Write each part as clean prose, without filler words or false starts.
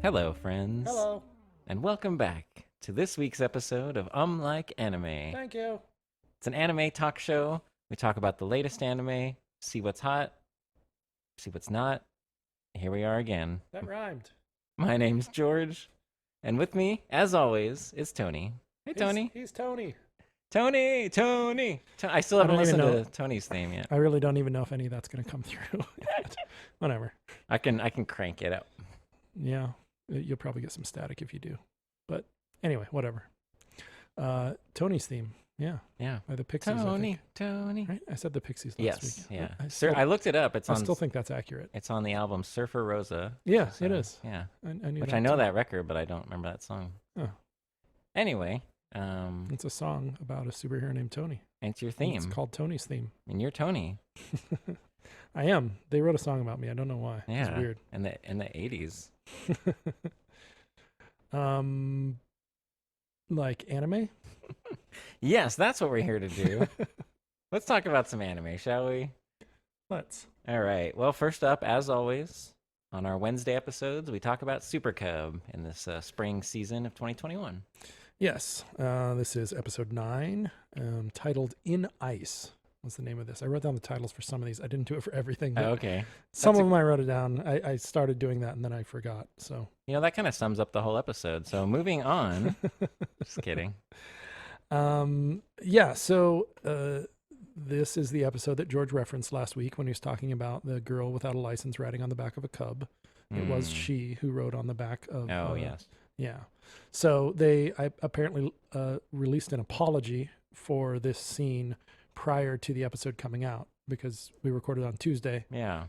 Hello, friends, Hello. and welcome back to this week's episode of Like Anime. Thank you. It's an anime talk show. We talk about the latest anime, see what's hot, see what's not. Here we are again. That rhymed. My name's George, and with me, as always, is Tony. Hey, Tony. He's Tony. Tony. I still I haven't don't even listened to Tony's theme yet. I really don't even know if any of that's going to come through. Whatever. I can crank it up. Yeah. You'll probably get some static if you do. But anyway, whatever. Tony's theme. Yeah. Yeah. By the Pixies. I think. Tony. Right? I said the Pixies last Yes. week. Yeah. I Sir, still, I looked it up. It's I on. still think that's accurate. It's on the album Surfer Rosa. Yeah, So, it is. Yeah. I knew Which that I know too. that record, but I don't remember that song. Oh. Anyway, It's a song about a superhero named Tony. it's your It's theme, called Tony's theme. and you're Tony. I am. They wrote a song about me. I don't know why. Yeah, It's weird. in the 80s. Like anime? Yes, that's what we're here to do. Let's talk about some anime, shall we? Let's. All right. Well, first up, as always, on our Wednesday episodes, we talk about Super Cub in this spring season of 2021. Yes, this is episode 9, titled In Ice was the name of this. I wrote down the titles for some of these. I didn't do it for everything. But Okay. some of them I wrote it down. I started doing that and then I forgot. So That kind of sums up the whole episode. So moving on. Just kidding. yeah, so this is the episode that George referenced last week when he was talking about the girl without a license riding on the back of a cub. It was she who rode on the back of Oh, yes. Yeah. So they apparently released an apology for this scene prior to the episode coming out because we recorded on Tuesday Yeah.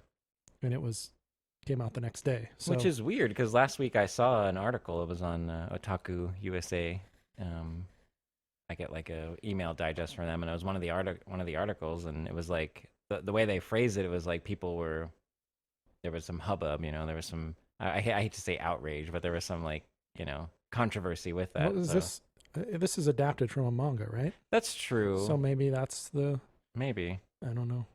and came out the next day. So, Which is weird because last week I saw an article. It was on Otaku USA. I get like a email digest from them, and it was one of the articles, and it was like the way they phrased it. It was like there was some hubbub. There was some. I hate to say outrage, but there was some controversy with that. what is so. this? This is adapted from a manga, right? That's true. So maybe that's maybe I don't know.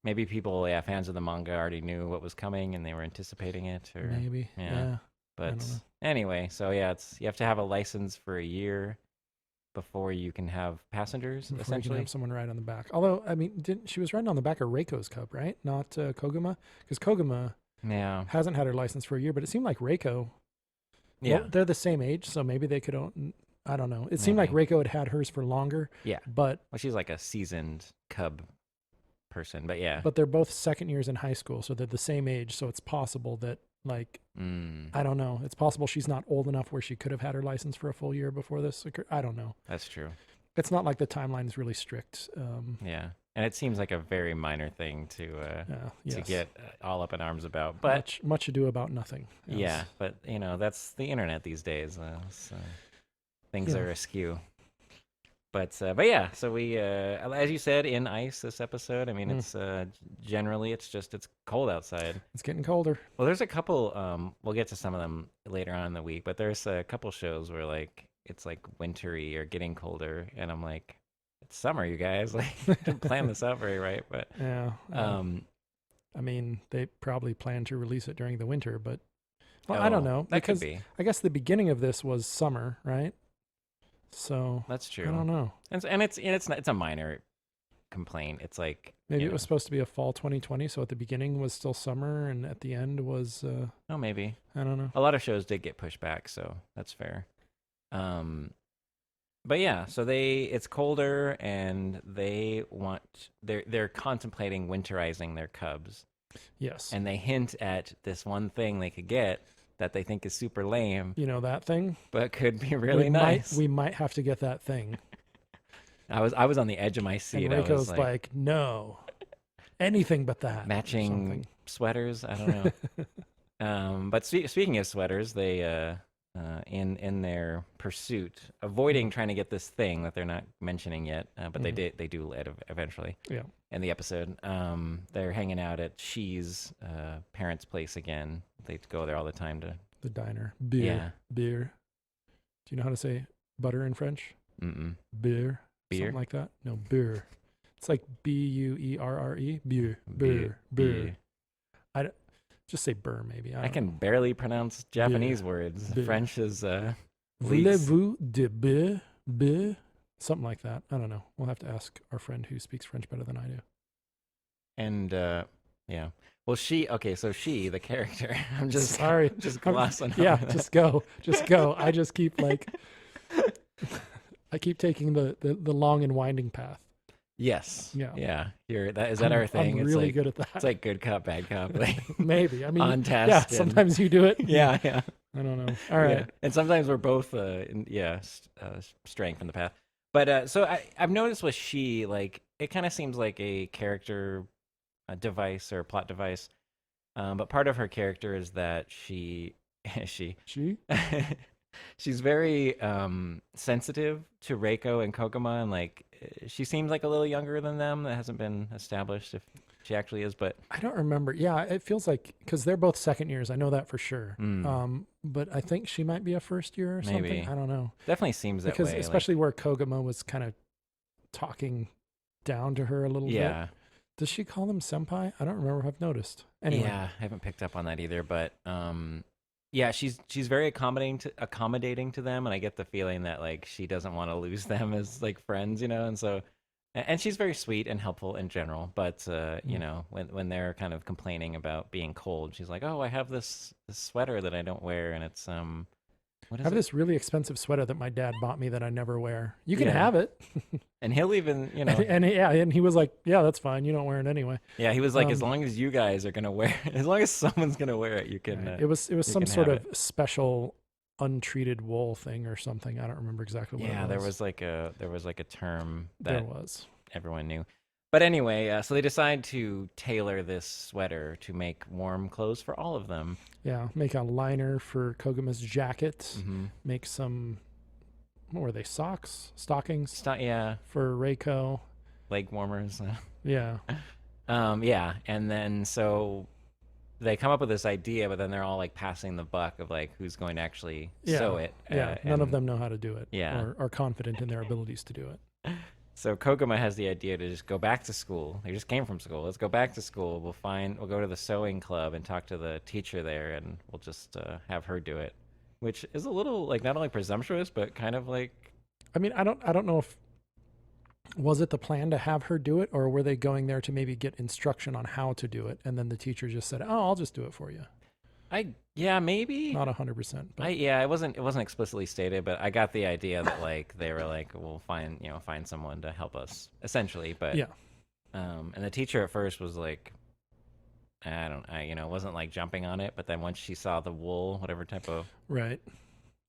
people, fans of the manga already knew what was coming and they were anticipating it, or Maybe. Yeah. But don't know. anyway, so yeah, you have to have a license for a year before you can have passengers, Before you can essentially. have someone ride on the back. Although, I mean, she was riding on the back of Reiko's cub, right? Not Koguma? Because Koguma Yeah. hasn't had her license for a year, but it seemed like Reiko. Yeah. Well, they're the same age, so maybe they could own. I don't know. It seemed like Maybe. Reiko had had hers for longer, Yeah. but Well, she's like a seasoned cub person, but yeah. they're both second years in high school, so they're the same age. So it's possible that, like, I don't know. It's possible she's not old enough where she could have had her license for a full year before this occurred. I don't know. That's true. It's not like the timeline is really strict. Yeah. And it seems like a very minor thing to Yes. get all up in arms about. But much ado about nothing. Yes. yeah, but that's the internet these days. Things Yeah. are askew. But yeah, so we, as you said, in ice this episode. I mean, it's generally it's cold outside. It's getting colder. Well, there's a couple. We'll get to some of them later on in the week, but there's a couple shows where it's like wintry or getting colder, and I'm like, it's summer, you guys. Like, didn't plan this out very right, but Yeah. I mean, they probably plan to release it during the winter, but I don't know. That because could be. I guess the beginning of this was summer, right? So That's true. I don't know. And it's a minor complaint. It's like Maybe it was supposed to be a fall 2020, so at the beginning was still summer, and at the end was oh, maybe. I don't know. A lot of shows did get pushed back, so that's fair. But yeah, so it's colder, and they're contemplating winterizing their cubs, Yes. and they hint at this one thing they could get that they think is super lame, You know that thing? but could be really we nice. We might have to get that thing. I was on the edge of my seat. And I Reiko's was like, no, anything but that. or matching something. sweaters. I don't know. But speaking of sweaters, they in their pursuit, avoiding trying to get this thing that they're not mentioning yet, but they do eventually. Yeah. In the episode, they're hanging out at She's parents' place again. They go there all the time to The diner. Beer. Yeah. Beer. Do you know how to say butter in French? Mm-mm. Beer. Beer? Something like that. No, beer. It's like Buerre. Beer. Beer. Beer. Just say burr, maybe. I don't can know. barely pronounce Japanese words. Bleh. French is leads. Voulez-vous de be? Something like that. I don't know. We'll have to ask our friend who speaks French better than I do. And yeah. Well, so she, the character, I'm just Sorry. just glossing over Yeah, that. just go. Just go. I just keep like I keep taking the long and winding path. Yes. Yeah. Yeah. Is that our thing? I'm It's really like, good at that. it's like good cop, bad cop. Like Maybe. I mean, on test. yeah, and- sometimes you do it. Yeah, yeah. I don't know. All right. Yeah. And sometimes we're both, straying from the path. But so I've noticed with she, like, it kind of seems like a character device or plot device. But part of her character is that she she's very sensitive to Reiko and Koguma, and like she seems like a little younger than them. That hasn't been established if she actually is, but I don't remember. Yeah, it feels like because they're both second years. I know that for sure. Mm. But I think she might be a first year or something. Maybe. I don't know. definitely seems that Because way. especially where Koguma was kind of talking down to her a little like, bit. yeah, Does she call him senpai? I don't remember if I've noticed. Anyway. yeah, I haven't picked up on that either, but yeah, she's very accommodating to them, and I get the feeling that like she doesn't want to lose them as like friends, and so. And she's very sweet and helpful in general, but when they're kind of complaining about being cold, she's like, "Oh, I have this sweater that I don't wear, and it's what I is have it?" this really expensive sweater that my dad bought me that I never wear. You can Yeah. have it. And he'll even, and he was like, yeah, that's fine. You don't wear it anyway. yeah, he was like, as Um, long as you guys are gonna wear, as long as someone's gonna wear it, you can. Right. It was you some can sort have of special untreated wool thing or something. I don't remember exactly what it Yeah, was. there was like a term There that was. everyone knew. But anyway, so they decide to tailor this sweater to make warm clothes for all of them. Yeah, make a liner for Koguma's jacket. Mm-hmm. Make some, what were they, stockings Yeah, for Reiko. leg warmers. Yeah. Yeah, and then so they come up with this idea, but then they're all like passing the buck of like who's going to actually sew it. Yeah, none of and them know how to do it. Yeah. Or are confident in their abilities to do it. So Koguma has the idea to just go back to school. They just came from school. Let's go back to school. We'll go to the sewing club and talk to the teacher there, and we'll just have her do it, which is a little like not only presumptuous but kind of like I mean, I don't know if was it the plan to have her do it, or were they going there to maybe get instruction on how to do it, and then the teacher just said, "Oh, I'll just do it for you." maybe Not 100%, but it wasn't explicitly stated, but I got the idea that like they were like, we'll find someone to help us essentially, but yeah, and the teacher at first was like, it wasn't like jumping on it, but then once she saw the wool, whatever type of, right,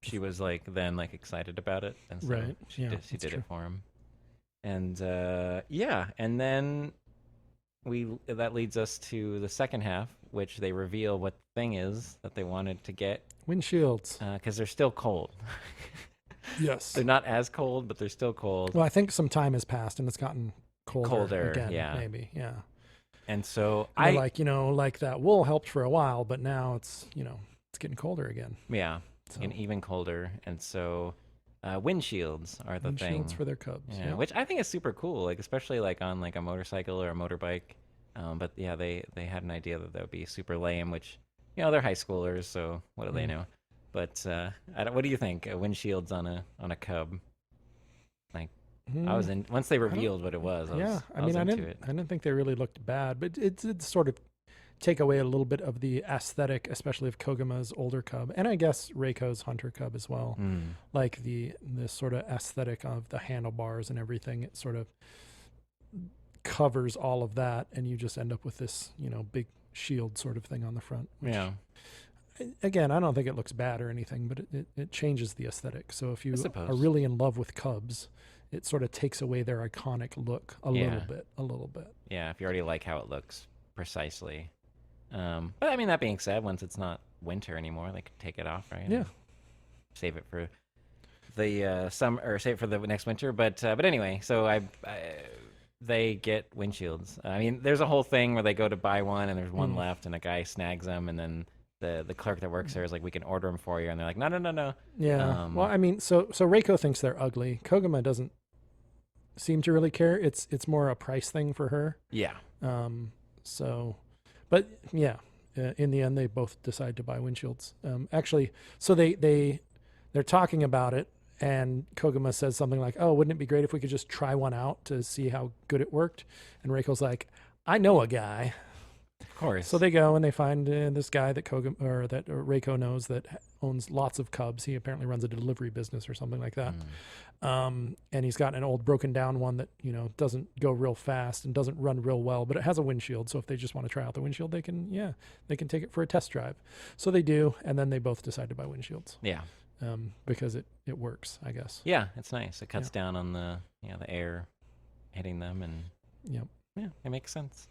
she was like then like excited about it, and so right, she yeah, did, that's it true. for him, and and then that leads us to the second half, which they reveal what the thing is that they wanted to get Windshields. because they're still cold. Yes. They're not as cold, but they're still cold. Well, I think some time has passed and it's gotten colder again. yeah. Maybe, yeah. And so They're like that wool helped for a while, but now it's it's getting colder again. yeah, So and even colder, and so windshields are the thing. windshields for their cubs. Yeah, which I think is super cool, like especially like on like a motorcycle or a motorbike. But yeah, they had an idea that would be super lame, which they're high schoolers, so what do they know? But what do you think? Windshields on a Cub? Like I was in once they revealed what it was. I was into it. I didn't think they really looked bad, but it sort of take away a little bit of the aesthetic, especially of Koguma's older cub, and I guess Reiko's hunter cub as well. Like the sort of aesthetic of the handlebars and everything. It sort of covers all of that, and you just end up with this big shield sort of thing on the front. Which, Yeah. Again, I don't think it looks bad or anything, but it changes the aesthetic. So if you suppose. are really in love with cubs, it sort of takes away their iconic look a little bit. Yeah, if you already like how it looks precisely. But I mean, that being said, once it's not winter anymore, they could take it off, right? Yeah. Save it for the summer, or save it for the next winter. But anyway, so they get windshields. I mean, there's a whole thing where they go to buy one, and there's one left, and a guy snags them, and then the clerk that works there is like, we can order them for you, and they're like, no. Yeah. Well, I mean, so Reiko thinks they're ugly. Koguma doesn't seem to really care. It's more a price thing for her. Yeah. So, but yeah, in the end, they both decide to buy windshields. Actually, so they're talking about it, and Koguma says something like, "Oh, wouldn't it be great if we could just try one out to see how good it worked?" And Reiko's like, "I know a guy." Of course. So they go and they find this guy that Reiko knows that owns lots of Cubs. He apparently runs a delivery business or something like that. And he's got an old broken down one that, doesn't go real fast and doesn't run real well, but it has a windshield. So if they just want to try out the windshield, they can take it for a test drive. So they do. And then they both decide to buy windshields. Yeah. Because it works, I guess. Yeah, it's nice. It cuts down on the air hitting them, and yeah, it makes sense.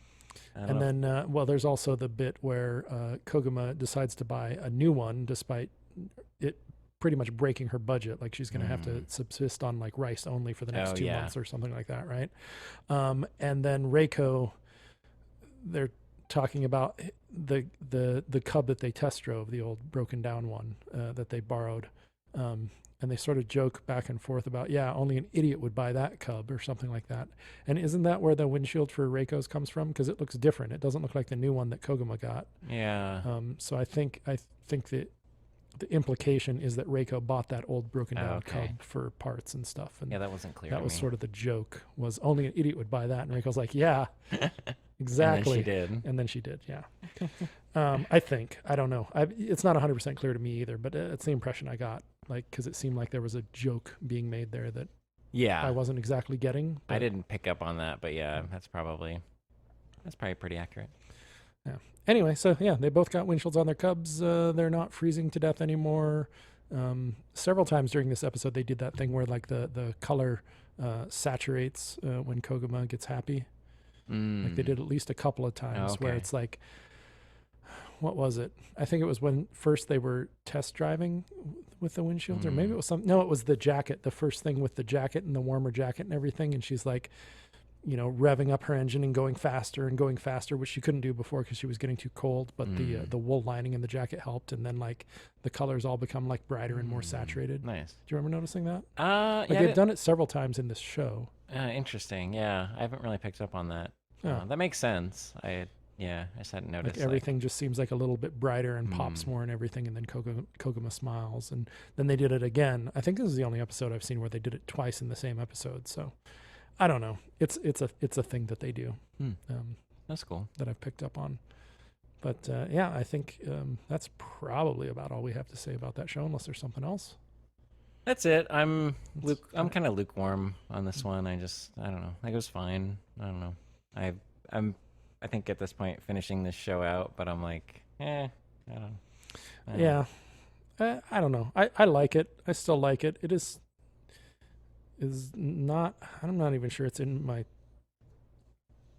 And then, there's also the bit where Koguma decides to buy a new one, despite it pretty much breaking her budget. Like she's going to have to subsist on like rice only for the next 2 months or something like that, right? And then Reiko, they're talking about the Cub that they test drove, the old broken down one that they borrowed. And they sort of joke back and forth about, only an idiot would buy that Cub or something like that. And isn't that where the windshield for Reiko's comes from? Because it looks different. It doesn't look like the new one that Koguma got. Yeah. So I think that the implication is that Reiko bought that old broken down Cub for parts and stuff. And that wasn't clear. That to was me. sort of the joke, was only an idiot would buy that. And Reiko's like, yeah, exactly. And then she did. Yeah. I think. I don't know. It's not 100% clear to me either, but it's the impression I got. Like, because it seemed like there was a joke being made there that I wasn't exactly getting. I didn't pick up on that, but that's probably pretty accurate. Yeah. Anyway, so they both got windshields on their Cubs. They're not freezing to death anymore. Several times during this episode, they did that thing where like the color saturates when Koguma gets happy. Like they did at least a couple of times where it's like, what was it? I think it was when first they were test driving with the windshields, or maybe it was it was the jacket, the first thing with the jacket and the warmer jacket and everything. And she's like, revving up her engine and going faster, which she couldn't do before because she was getting too cold. But the wool lining in the jacket helped. And then like the colors all become like brighter and more saturated. Nice. Do you remember noticing that? They've done it several times in this show. Interesting. Yeah. I haven't really picked up on that. That makes sense. I just hadn't noticed. Like everything just seems like a little bit brighter and pops more and everything, and then Koguma smiles, and then they did it again. I think this is the only episode I've seen where they did it twice in the same episode. So I don't know. It's a thing that they do. That's cool. That I've picked up on. But I think that's probably about all we have to say about that show, unless there's something else. That's it. I'm kind of lukewarm on this one. I don't know. Like, it was fine. I don't know. I think at this point finishing this show out, but I'm like, I don't know. I don't know. I like it. I still like it. It is not, I'm not even sure it's in my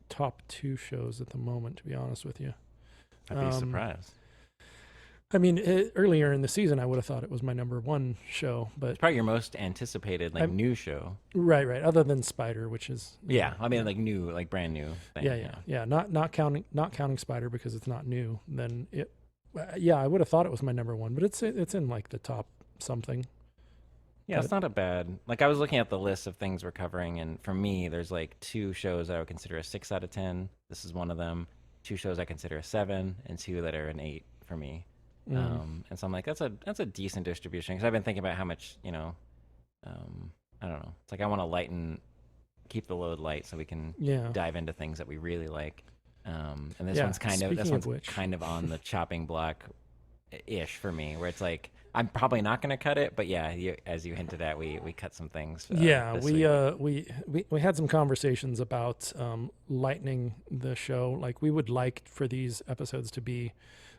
top 2 shows at the moment, to be honest with you. I'd be surprised. I mean, earlier in the season, I would have thought it was my number 1 show, but it's probably your most anticipated new show. Right. Other than Spider, which is like new, like brand new thing. Yeah. Not counting Spider because it's not new. Then it, I would have thought it was my number 1, but it's in like the top something. Yeah, it's not a bad. Like, I was looking at the list of things we're covering, and for me, there's like 2 shows I would consider a 6 out of 10. This is one of them. 2 shows I consider a 7, and 2 that are an 8 for me. And so I'm like, that's a decent distribution, because I've been thinking about how much, I don't know. It's like I want to keep the load light so we can dive into things that we really like. And this one's kind of on the chopping block ish for me, where it's like I'm probably not going to cut it, but as you hinted at, we cut some things. We had some conversations about lightening the show. Like, we would like for these episodes to be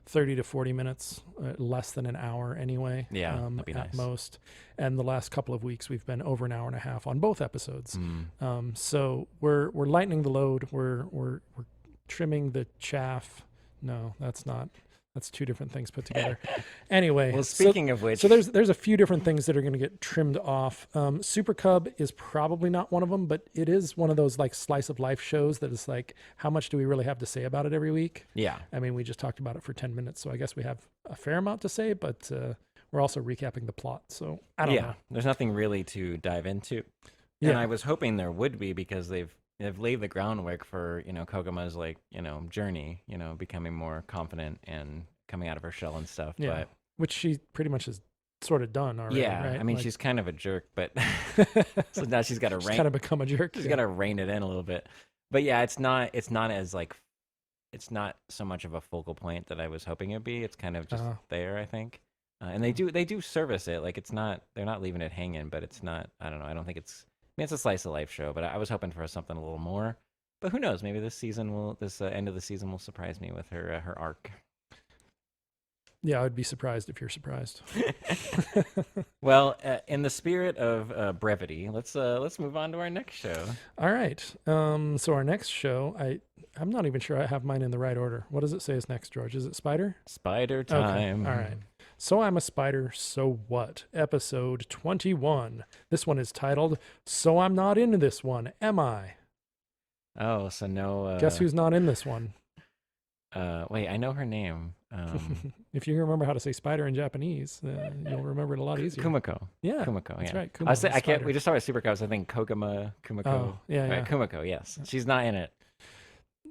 30 to 40 minutes, less than an hour anyway. That'd be at nice. most. And the last couple of weeks we've been over an hour and a half on both episodes. So we're lightening the load. We're trimming the chaff. No, that's 2 different things put together. Anyway. Well, speaking of which, so there's a few different things that are going to get trimmed off. Super Cub is probably not one of them, but it is one of those like slice of life shows that is like, how much do we really have to say about it every week? Yeah. I mean, we just talked about it for 10 minutes, so I guess we have a fair amount to say, but we're also recapping the plot. So I don't know. There's nothing really to dive into. Yeah. And I was hoping there would be, because they've they've laid the groundwork for Koguma's like journey, becoming more confident and coming out of her shell and stuff. Yeah, But which she pretty much has sort of done already, yeah, right? I mean Like, she's kind of a jerk, but so now she's got to she's rein kind of become a jerk. she's Yeah. got to rein it in a little bit. But yeah, it's not as like it's not so much of a focal point that I was hoping it'd be. It's kind of just there, I think. And they do service it. Like they're not leaving it hanging, but it's not. I don't know. I don't think it's. I mean, it's a slice of life show, but I was hoping for something a little more. But who knows? Maybe this end of the season will surprise me with her arc. Yeah, I'd be surprised if you're surprised. Well, in the spirit of brevity, let's move on to our next show. All right. So our next show, I'm not even sure I have mine in the right order. What does it say is next, George? Is it Spider? Spider time. Okay. All right. So I'm a Spider, so what? Episode 21. This one is titled, So I'm Not Into This One, Am I? Oh, so no. Guess who's not in this one? Wait, I know her name. If you remember how to say spider in Japanese, you'll remember it a lot easier. Kumiko. Yeah, Kumiko. that's Yeah. right. I was saying, the I can't. spider. We just saw Super Cubs. I think Kumiko. Oh, yeah, Right, Kumiko. Yes, she's not in it.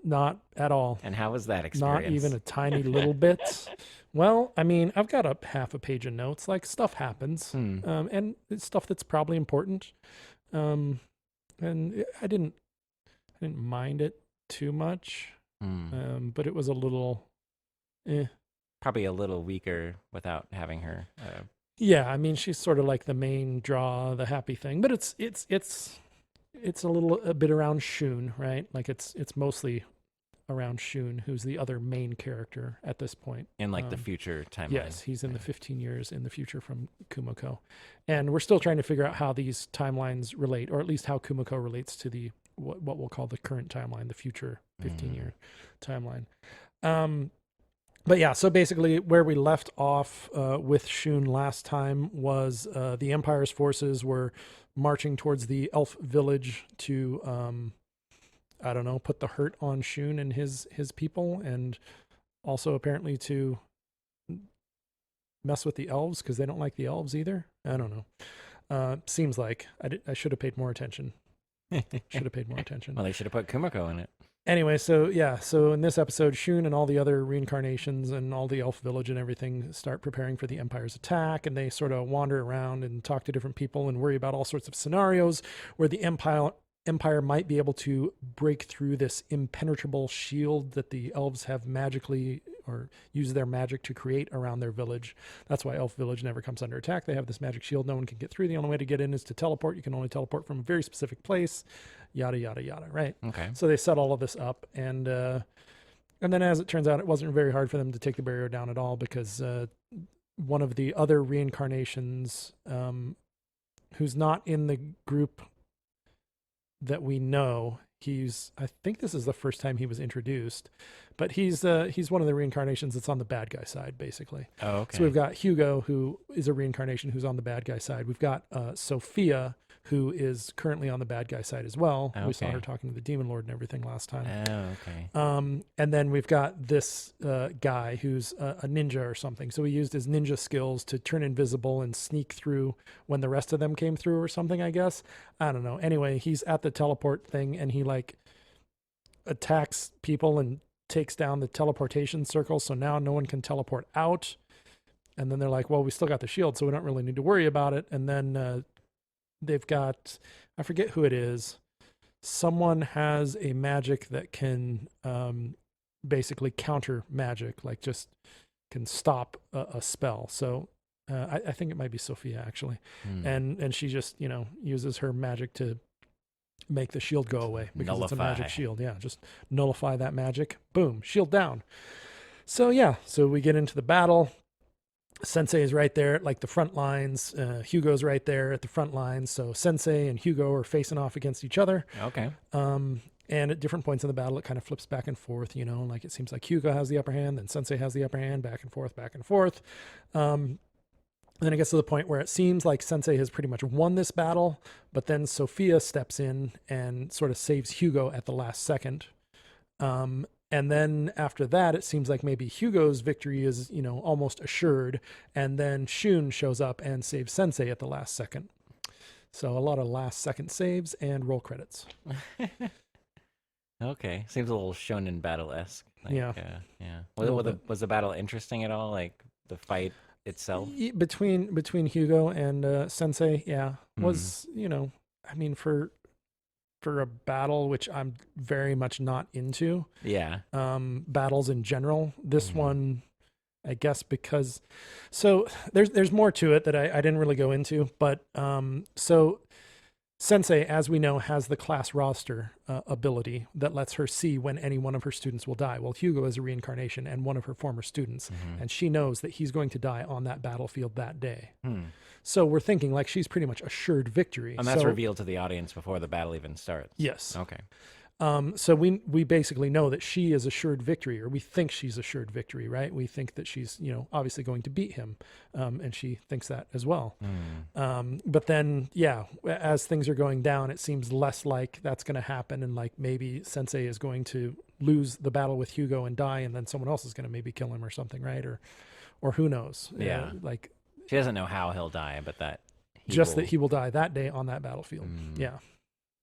Not at all. And how was that experience? Not even a tiny little bit. Well, I mean, I've got a half a page of notes. Like, stuff happens, and it's stuff that's probably important. And I didn't mind it too much. But it was a little, probably a little weaker without having her. Yeah, I mean, she's sort of like the main draw, the happy thing. But it's a bit around Shun, right? Like it's mostly around Shun, who's the other main character at this point. In like the future timeline. Yes, he's in the 15 years in the future from Kumiko. And we're still trying to figure out how these timelines relate, or at least how Kumiko relates to the what we'll call the current timeline, the future 15-year timeline. But yeah, so basically where we left off with Shun last time was the Empire's forces were marching towards the elf village to I don't know, put the hurt on Shun and his people, and also apparently to mess with the elves because they don't like the elves either. I don't know. Seems like I should have paid more attention. Well, they should have put Kumiko in it. Anyway, so yeah, so in this episode, Shun and all the other reincarnations and all the elf village and everything start preparing for the Empire's attack, and they sort of wander around and talk to different people and worry about all sorts of scenarios where the Empire might be able to break through this impenetrable shield that the elves have magically or use their magic to create around their village. That's why Elf Village never comes under attack. They have this magic shield. No one can get through. The only way to get in is to teleport. You can only teleport from a very specific place, yada, yada, yada, right? Okay. So they set all of this up. And then as it turns out, it wasn't very hard for them to take the barrier down at all because one of the other reincarnations who's not in the group that we know, I think this is the first time he was introduced, but he's one of the reincarnations that's on the bad guy side, basically. Oh, okay. So we've got Hugo, who is a reincarnation who's on the bad guy side. We've got Sophia, who is currently on the bad guy side as well. Okay. We saw her talking to the Demon Lord and everything last time. Oh, okay. And then we've got this guy who's a ninja or something. So he used his ninja skills to turn invisible and sneak through when the rest of them came through or something, I guess. I don't know. Anyway, he's at the teleport thing and he like attacks people and takes down the teleportation circle. So now no one can teleport out. And then they're like, well, we still got the shield, so we don't really need to worry about it. And then they've got, I forget who it is. Someone has a magic that can basically counter magic, like just can stop a spell. So I think it might be Sophia actually. And she just, uses her magic to make the shield go away because it's a magic shield. Yeah, just nullify that magic. Boom, shield down. So yeah, so we get into the battle. Sensei is right there at like the front lines. Hugo's right there at the front lines. So Sensei and Hugo are facing off against each other. Okay. And at different points in the battle, it kind of flips back and forth, like it seems like Hugo has the upper hand, then Sensei has the upper hand, back and forth, back and forth. Then it gets to the point where it seems like Sensei has pretty much won this battle, but then Sophia steps in and sort of saves Hugo at the last second. And then after that, it seems like maybe Hugo's victory is, almost assured. And then Shun shows up and saves Sensei at the last second. So a lot of last second saves and roll credits. Okay, seems a little Shonen Battle esque. Like, Yeah, yeah. a little bit. Was the battle interesting at all? Like the fight itself? Between Hugo and Sensei, yeah, Hmm. was, I mean, for a battle which I'm very much not into, Yeah. battles in general, this Hmm. one, I guess, because so there's more to it that I didn't really go into, but so Sensei, as we know, has the class roster ability that lets her see when any one of her students will die. Well, Hugo is a reincarnation and one of her former students, Hmm. and she knows that he's going to die on that battlefield that day. Hmm. So we're thinking like she's pretty much assured victory. And that's So revealed to the audience before the battle even starts. yes, Okay. so we basically know that she is assured victory, or we think she's assured victory, right? We think that she's obviously going to beat him, and she thinks that as well. Hmm. But then, yeah, as things are going down, it seems less like that's going to happen, and like maybe Sensei is going to lose the battle with Hugo and die, and then someone else is going to maybe kill him or something, right? Or who knows? Yeah. Like She doesn't know how he'll die, but that he just will. that he will die that day on that battlefield. Hmm. Yeah.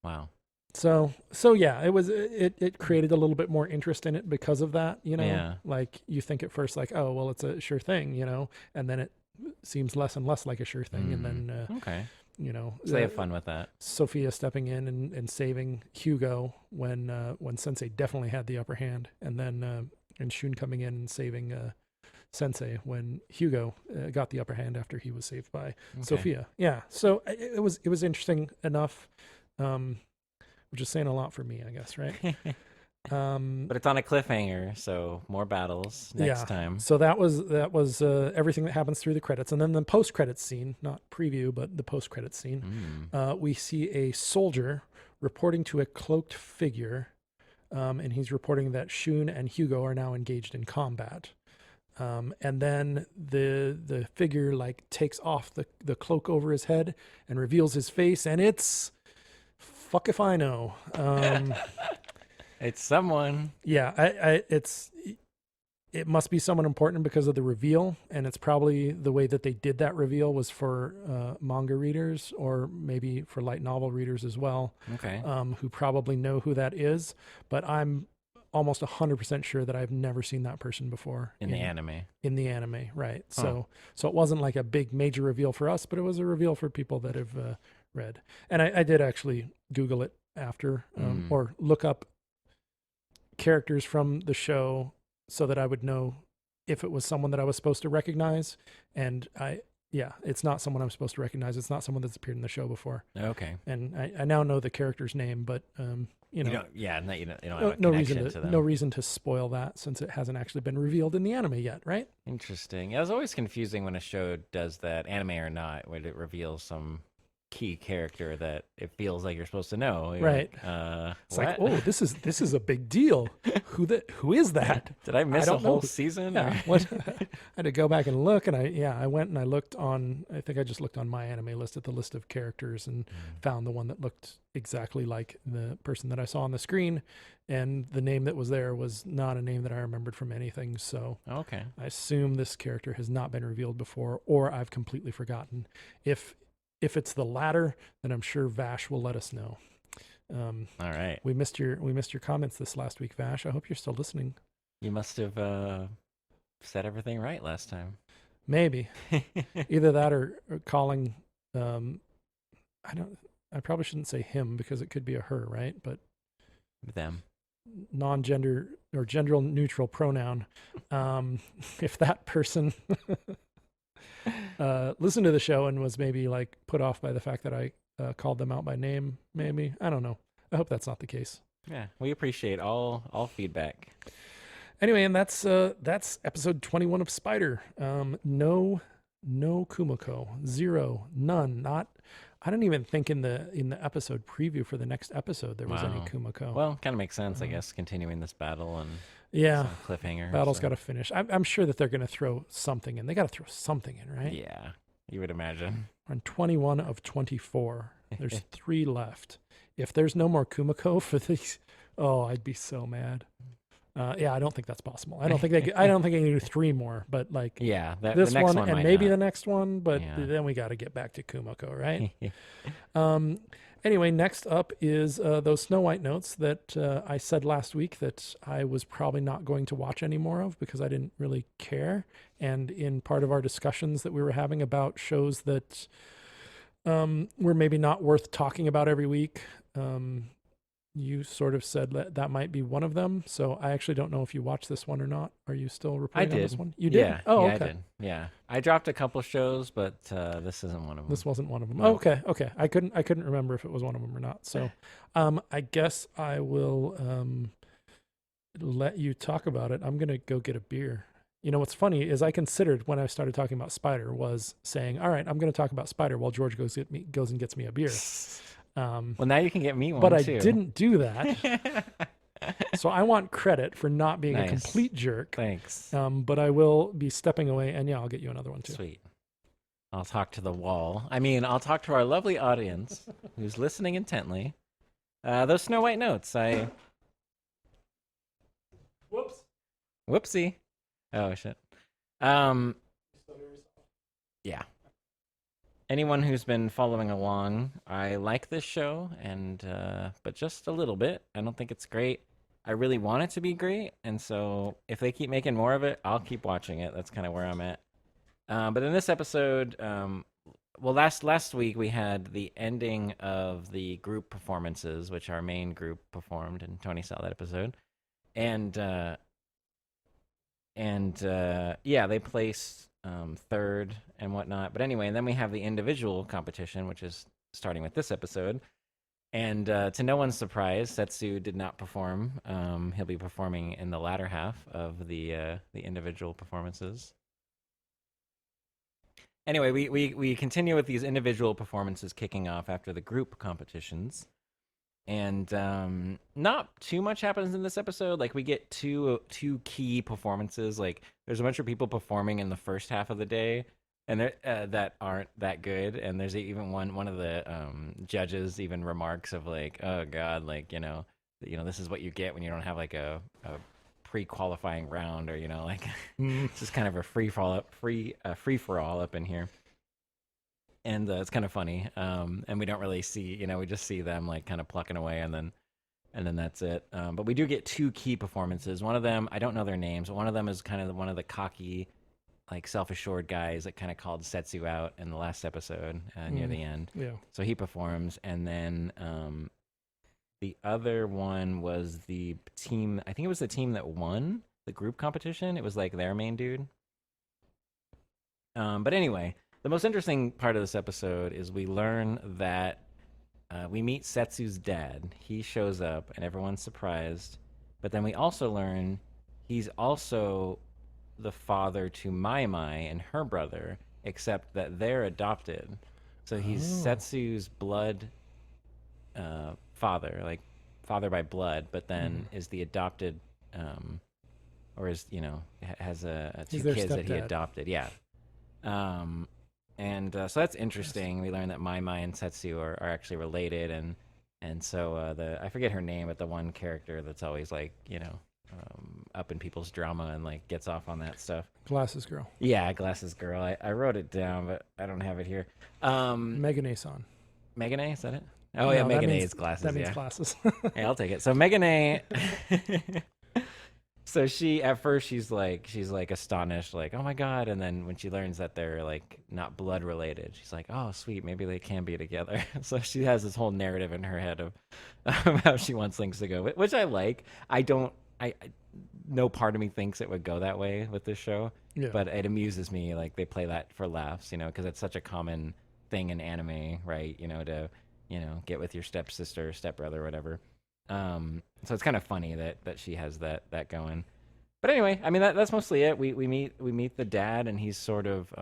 Wow. So yeah, it created a little bit more interest in it because of that, Yeah. like you think at first like, oh, well, it's a sure thing, and then it seems less and less like a sure thing. And Hmm. then, Okay. you know, So they uh, have fun with that. Sophia stepping in and saving Hugo when Sensei definitely had the upper hand. And then, and Shun coming in and saving, Sensei when Hugo got the upper hand after he was saved by Okay. Sophia. Yeah. So it was interesting enough. Which is saying a lot for me, I guess, right? But it's on a cliffhanger, so more battles next Yeah. time. So that was everything that happens through the credits, and then the post credits scene, not preview, but the post credits scene. Mm. We see a soldier reporting to a cloaked figure, and he's reporting that Shun and Hugo are now engaged in combat. And then the figure like takes off the cloak over his head and reveals his face, and it's fuck if I know. It's someone. Yeah, it must be someone important because of the reveal, and it's probably the way that they did that reveal was for manga readers or maybe for light novel readers as well, Okay. who probably know who that is. But I'm almost 100% sure that I've never seen that person before In the anime. in the anime, right? Huh. So it wasn't like a big major reveal for us, but it was a reveal for people that have read. And I did actually Google it after, or look up characters from the show so that I would know if it was someone that I was supposed to recognize. And it's not someone I'm supposed to recognize. It's not someone that's appeared in the show before. Okay. And I now know the character's name, but You don't. Yeah. No, you don't have a no connection reason to them. no reason to spoil that since it hasn't actually been revealed in the anime yet, right? Interesting. Yeah, it was always confusing when a show does that, anime or not, when it reveals some key character that it feels like you're supposed to know. You're Right. Like, It's what? like, oh, this is a big deal. Who is that? Did I miss a don't whole know. season? Yeah, what I had to go back and look, and I went and I looked on. I think I just looked on my anime list at the list of characters and found the one that looked exactly like the person that I saw on the screen, and the name that was there was not a name that I remembered from anything. So Okay. I assume this character has not been revealed before, or I've completely forgotten. If it's the latter, then I'm sure Vash will let us know. All right. We missed your comments this last week, Vash. I hope you're still listening. You must have said everything right last time. Maybe either that or calling. I probably shouldn't say him because it could be a her, right? But Them. non-gender or gender neutral pronoun. If that person listened to the show and was maybe like put off by the fact that I called them out by name, maybe, I don't know. I hope that's not the case. Yeah, we appreciate all feedback. Anyway, and that's episode 21 of Spider. No Kumiko, zero, none, not. I don't even think in the episode preview for the next episode there was any Wow. Kumiko. Well, kind of makes sense, I guess, continuing this battle and yeah, it's a cliffhanger. battle's so- got to finish. I'm sure that they're going to throw something in. They got to throw something in, right? Yeah, you would imagine. On 21 of 24, there's 3 left. If there's no more Kumiko for these, oh, I'd be so mad. Yeah, I don't think that's possible. I don't think they can do 3 more, but like Yeah, this the next one and might maybe not. the next one, but Yeah. then we got to get back to Kumiko, right? Anyway, next up is those Snow White notes that I said last week that I was probably not going to watch any more of because I didn't really care. And in part of our discussions that we were having about shows that were maybe not worth talking about every week, you sort of said that might be one of them. So I actually don't know if you watched this one or not. Are you still I reporting on this did. one? You did? Yeah. Oh, yeah, okay. I did. Yeah. I dropped a couple shows, but this isn't one of them. This wasn't one of them. No. Okay, okay. I couldn't remember if it was one of them or not. So, I guess I will let you talk about it. I'm gonna go get a beer. You know what's funny is I considered when I started talking about Spider was saying, all right, I'm gonna talk about Spider while George goes and gets me a beer. Well, now you can get me one But I too. didn't do that. So I want credit for not being a Nice. complete jerk. Thanks. But I will be stepping away, and yeah, I'll get you another one too. Sweet. I'll talk to the wall. I mean, I'll talk to our lovely audience who's listening intently. Those Snow White notes. Whoops. Whoopsie. Oh shit. Yeah. Anyone who's been following along, I like this show, and but just a little bit. I don't think it's great. I really want it to be great, and so if they keep making more of it, I'll keep watching it. That's kind of where I'm at. But in this episode, well, last week we had the ending of the group performances, which our main group performed, and Tony saw that episode, and yeah, they placed third and whatnot. But anyway, and then we have the individual competition, which is starting with this episode. And to no one's surprise, Setsu did not perform. He'll be performing in the latter half of the individual performances. Anyway, we continue with these individual performances kicking off after the group competitions. And not too much happens in this episode. Like, we get two key performances. Like, there's a bunch of people performing in the first half of the day, and that aren't that good. And there's even one of the judges even remarks of like, oh god, like, this is what you get when you don't have like a pre-qualifying round, or like it's just kind of a free for all up in here. And it's kind of funny, and we don't really see, we just see them like kind of plucking away, and then that's it. But we do get two key performances. One of them, I don't know their names, but one of them is kind of one of the cocky, like self-assured guys that kind of called Setsu out in the last episode near the end. Yeah. So he performs, and then the other one was the team. I think it was the team that won the group competition. It was like their main dude. But anyway, the most interesting part of this episode is we learn that we meet Setsu's dad. He shows up, and everyone's surprised. But then we also learn he's also the father to Mai Mai and her brother, except that they're adopted. So he's Setsu's blood father, like father by blood, but then is the adopted, or is, has two kids that he adopted. Yeah. And so that's interesting. We learn that Mai Mai and Setsu are actually related, and so I forget her name, but the one character that's always like, up in people's drama and like gets off on that stuff. Glasses Girl. Yeah, Glasses Girl. I wrote it down, but I don't have it here. Megane-san. Megane, is that it? Oh yeah, Megane is glasses. That means glasses. Hey, I'll take it. So Megane. So at first she's like astonished, like, oh my god, and then when she learns that they're like not blood related, she's like, oh sweet, maybe they can be together. So she has this whole narrative in her head of how she wants things to go, which I like. No part of me thinks it would go that way with this show, but it amuses me. Like, they play that for laughs, because it's such a common thing in anime, right? To get with your stepsister, stepbrother, whatever. So it's kind of funny that she has that going. But anyway, I mean, that's mostly it. We meet the dad, and he's sort of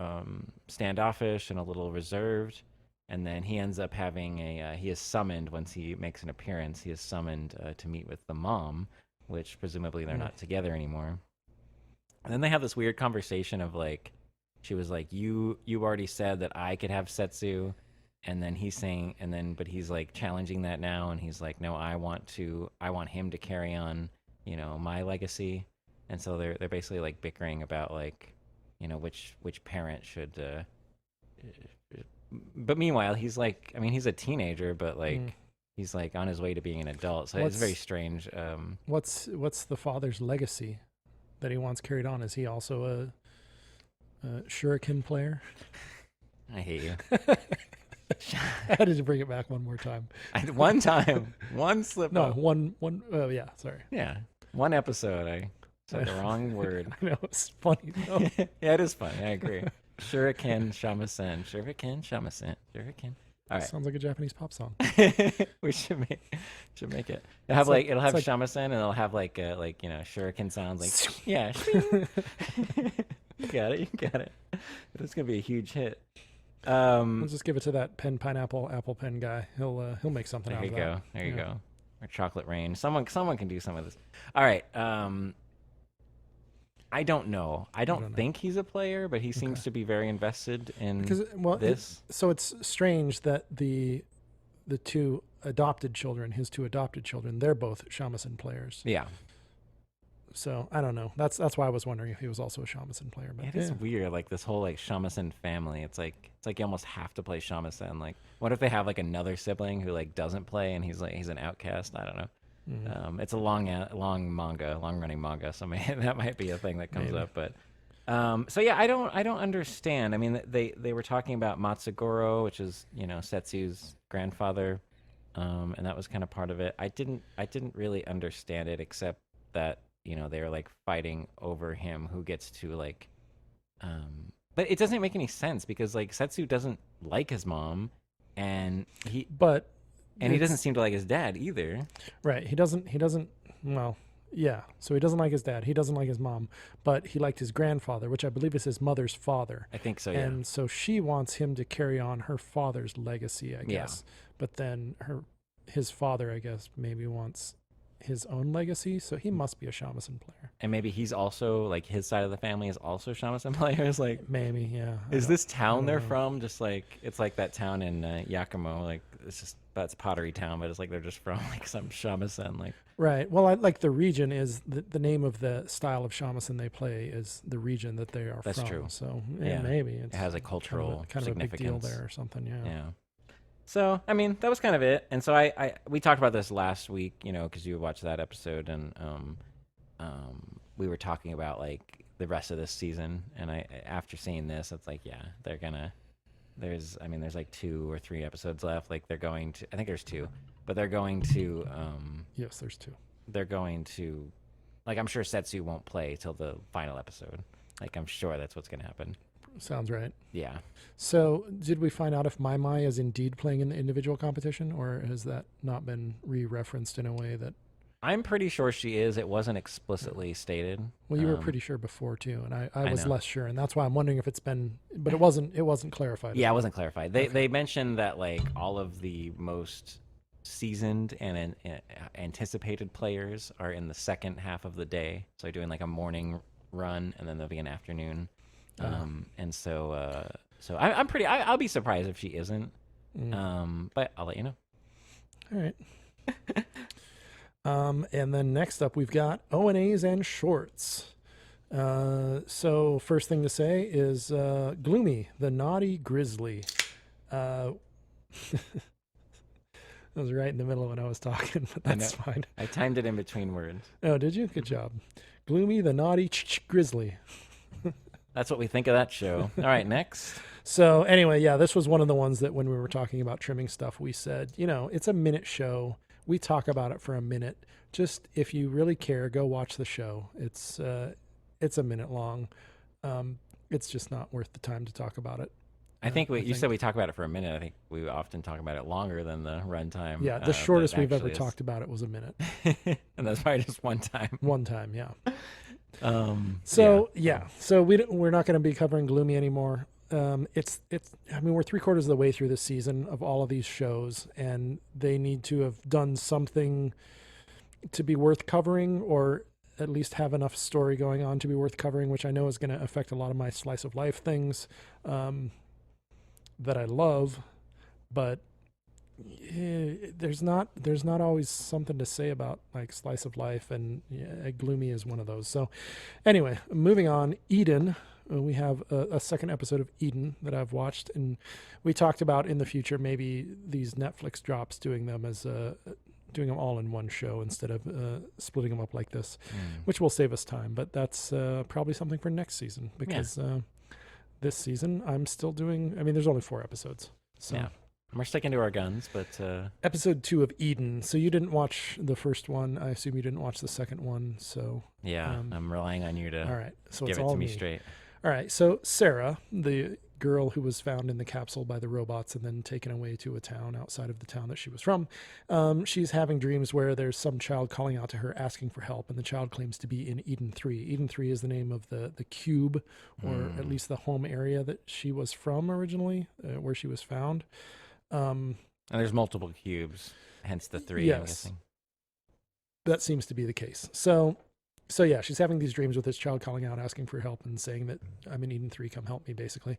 standoffish and a little reserved. And then he ends up having he is summoned once he makes an appearance. He is summoned to meet with the mom, which presumably they're not together anymore. And then they have this weird conversation of like, she was like, you already said that I could have Setsu. And then he's saying, but he's like challenging that now, and he's like, no, I want him to carry on, my legacy. And so they're basically like bickering about like, which parent should but meanwhile, he's like, I mean, he's a teenager, but like Mm. he's like on his way to being an adult. So it's very What's strange. what's the father's legacy that he wants carried on? Is he also a shuriken player? I hate you. I had to bring it back one more time. One time, one slip No, up. one. Oh yeah, sorry. Yeah, one episode. I said the wrong word. I know it's funny though. Yeah, it is funny. I agree. Shuriken Shamasen. Shuriken Shamasen. Shuriken. All right. Sounds like a Japanese pop song. We should make it. It'll have like- it'll have it's Shamasen and it'll have like shuriken sounds like yeah. You got it. You got it. It's gonna be a huge hit. We'll just give it to that pen pineapple apple pen guy. He'll make something There out you of go. that. There you Yeah. go. Or chocolate rain. Someone can do some of this. All right. I don't know. I don't don't know. think he's a player, but he seems Okay. to be very invested in Because this. so it's strange that the two adopted children, his two adopted children, they're both shamisen players. Yeah. So I don't know. That's why I was wondering if he was also a shamisen player. But It is weird, like this whole like Shamisen family. It's like you almost have to play Shamisen. Like, what if they have like another sibling who like doesn't play and he's an outcast? I don't know. It's a long running manga, so that might be a thing that comes Maybe. up. But so yeah, I don't understand. I mean, they were talking about Matsugoro, which is Setsu's grandfather, and that was kind of part of it. I didn't really understand it, except that they were like fighting over him who gets to like but it doesn't make any sense because like Setsu doesn't like his mom and he but doesn't it's- seem to like his dad either. Right. He doesn't. Well, yeah. So he doesn't like his dad. He doesn't like his mom, but he liked his grandfather, which I believe is his mother's father. I think so, yeah. And so she wants him to carry on her father's legacy, I Yeah. guess. But then his father, I guess, maybe wants his own legacy. So he must be a shamisen player. And maybe he's also like his side of the family is also Shamisen players. Like, Maybe, yeah. I is don't- this town don't they're know. from just like it's like that town in Yakumo? Like it's just that's Pottery Town, but it's like they're just from like some Shamisen. Like Right. Well, I like the region is the name of the style of shamisen they play is the region that they are That's from. true. So Yeah. maybe it's it has a cultural kind of a big deal significance there or something. Yeah. Yeah. So I mean that was kind of it, and so we talked about this last week, because you watched that episode, and we were talking about like the rest of this season, and after seeing this, it's like they're gonna. There's like 2 or 3 episodes left. Like they're going to. I think there's 2, but they're going to. Yes, there's 2. They're going to. Like I'm sure Setsu won't play till the final episode. Like I'm sure that's what's gonna happen. Sounds right. Yeah. So, did we find out if Mai Mai is indeed playing in the individual competition, or has that not been re-referenced in a way that? I'm pretty sure she is. It wasn't explicitly stated. Well, you were pretty sure before too, and I was know. less sure, and that's why I'm wondering if it's been. But it wasn't clarified. Yeah, it wasn't clarified. They mentioned that like all of the most seasoned and anticipated players are in the second half of the day, so they're doing like a morning run, and then there'll be an afternoon. And so I'm pretty. I'll be surprised if she isn't. But I'll let you know. All right. And then next up, we've got O&As and shorts. So first thing to say is Gloomy, the Naughty Grizzly. I was right in the middle of when I was talking, but I that's know. fine. I timed it in between words. Oh, did you? Good job. Gloomy, the Naughty Grizzly. That's what we think of that show. All right, next. So anyway, yeah, this was one of the ones that when we were talking about trimming stuff, we said, it's a minute show. We talk about it for a minute. Just if you really care, go watch the show. It's a minute long. It's just not worth the time to talk about it. I think you said we talk about it for a minute. I think we often talk about it longer than the runtime. Yeah, the shortest we've ever actually is. talked about it was a minute. And that's probably just one time. One time, yeah. So So we're not going to be covering Gloomy anymore. It's. I mean, we're 3/4 of the way through the season of all of these shows, and they need to have done something to be worth covering, or at least have enough story going on to be worth covering, which I know is going to affect a lot of my slice of life things that I love, but there's not always something to say about like slice of life, and Gloomy is one of those. So anyway, moving on. Eden, we have a second episode of Eden that I've watched, and we talked about in the future maybe these Netflix drops doing them as doing them all in one show instead of splitting them up like this, which will save us time. But that's probably something for next season, because this season I'm still doing. I mean, there's only 4 episodes, so. Yeah. We're sticking to our guns, but... Episode 2 of Eden. So you didn't watch the first one. I assume you didn't watch the second one, so... Yeah, I'm relying on you to all right, so give it's it all to me me. straight. All right, so Sarah, the girl who was found in the capsule by the robots and then taken away to a town outside of the town that she was from, she's having dreams where there's some child calling out to her asking for help, and the child claims to be in Eden 3. Eden 3 is the name of the cube, or at least the home area that she was from originally, where she was found. And there's multiple cubes, hence the 3, yes. I'm guessing. That seems to be the case. So yeah, she's having these dreams with this child calling out, asking for help, and saying that I'm in Eden 3, come help me, basically.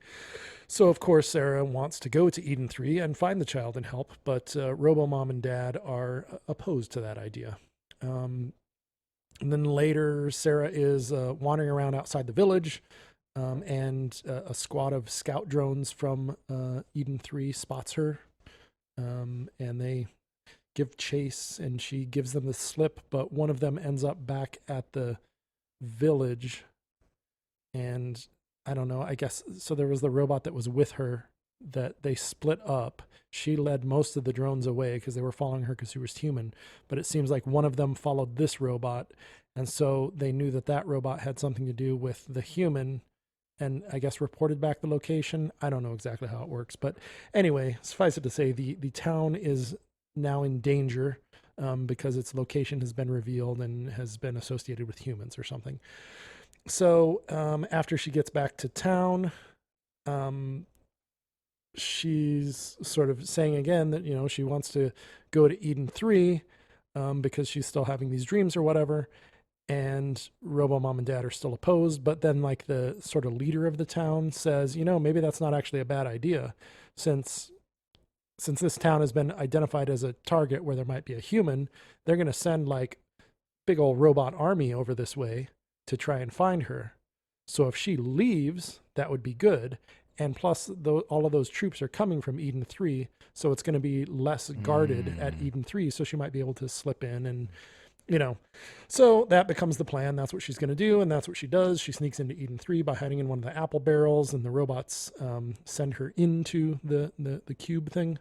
So, of course, Sarah wants to go to Eden 3 and find the child and help, but Robo-Mom and Dad are opposed to that idea. And then later, Sarah is wandering around outside the village, and a squad of scout drones from Eden 3 spots her, and they give chase, and she gives them the slip, but one of them ends up back at the village, and I don't know, I guess, so there was the robot that was with her that they split up. She led most of the drones away because they were following her because she was human, but it seems like one of them followed this robot, and so they knew that that robot had something to do with the human, and I guess reported back the location. I don't know exactly how it works, but anyway, suffice it to say, the town is now in danger because its location has been revealed and has been associated with humans or something. So after she gets back to town, she's sort of saying again that, you know, she wants to go to Eden 3 because she's still having these dreams or whatever. And Robo-Mom and Dad are still opposed, but then like the sort of leader of the town says, you know, maybe that's not actually a bad idea, since this town has been identified as a target where there might be a human, they're going to send like big old robot army over this way to try and find her. So if she leaves, that would be good. And plus, all of those troops are coming from Eden 3, so it's going to be less guarded at Eden 3, so she might be able to slip in and, you know. So that becomes the plan. That's what she's going to do, and that's what she does. She sneaks into Eden 3 by hiding in one of the apple barrels, and the robots send her into the cube thing.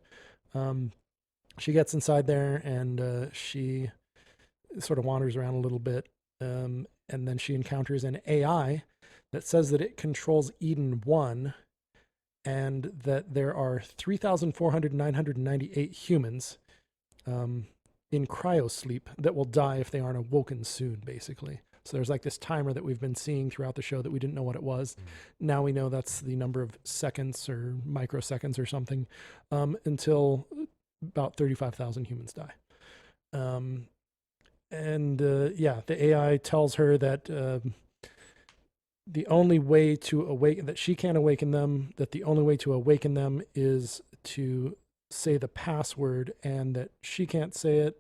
She gets inside there, and she sort of wanders around a little bit, and then she encounters an AI that says that it controls Eden 1, and that there are 3,998 humans in cryosleep that will die if they aren't awoken soon, basically. So there's like this timer that we've been seeing throughout the show that we didn't know what it was. Now we know that's the number of seconds or microseconds or something until about 35,000 humans die. Yeah, the AI tells her that the only way to awaken, that she can't awaken them, that the only way to awaken them is to say the password, and that she can't say it.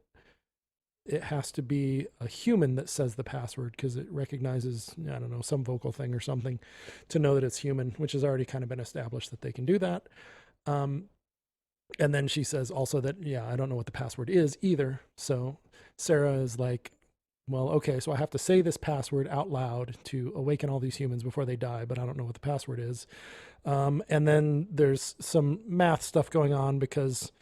It has to be a human that says the password because it recognizes, I don't know, some vocal thing or something to know that it's human, which has already kind of been established that they can do that. And then she says also that, yeah, I don't know what the password is either. So Sarah is like, well, okay, so I have to say this password out loud to awaken all these humans before they die, but I don't know what the password is. And then there's some math stuff going on because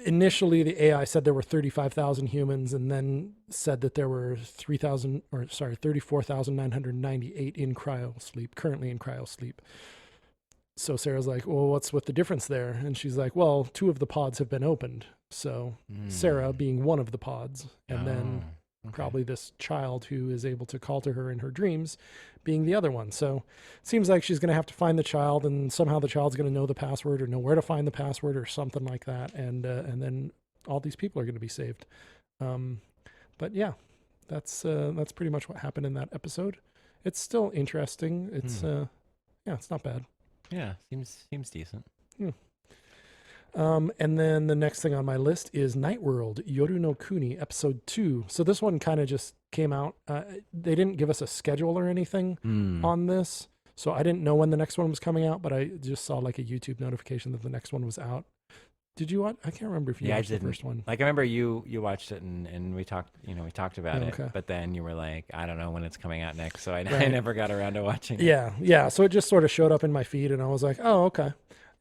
initially the AI said there were 35,000 humans, and then said that there were 34,998 in cryosleep, currently in cryosleep. So Sarah's like, well, what's with the difference there? And she's like, well, 2 of the pods have been opened. So Sarah being one of the pods, and then probably this child who is able to call to her in her dreams being the other one. So it seems like she's going to have to find the child, and somehow the child's going to know the password or know where to find the password or something like that. And then all these people are going to be saved. But yeah, that's pretty much what happened in that episode. It's still interesting. It's, yeah, it's not bad. Yeah, seems decent. And then the next thing on my list is Night World, Yoru no Kuni, episode 2. So this one kind of just came out. They didn't give us a schedule or anything on this. So I didn't know when the next one was coming out, but I just saw like a YouTube notification that the next one was out. Did you watch? I can't remember if you watched the first one. Like I remember you watched it and we talked, we talked about okay. it, but then you were like, I don't know when it's coming out next. So I never got around to watching it. Yeah. So it just sort of showed up in my feed and I was like, oh, okay.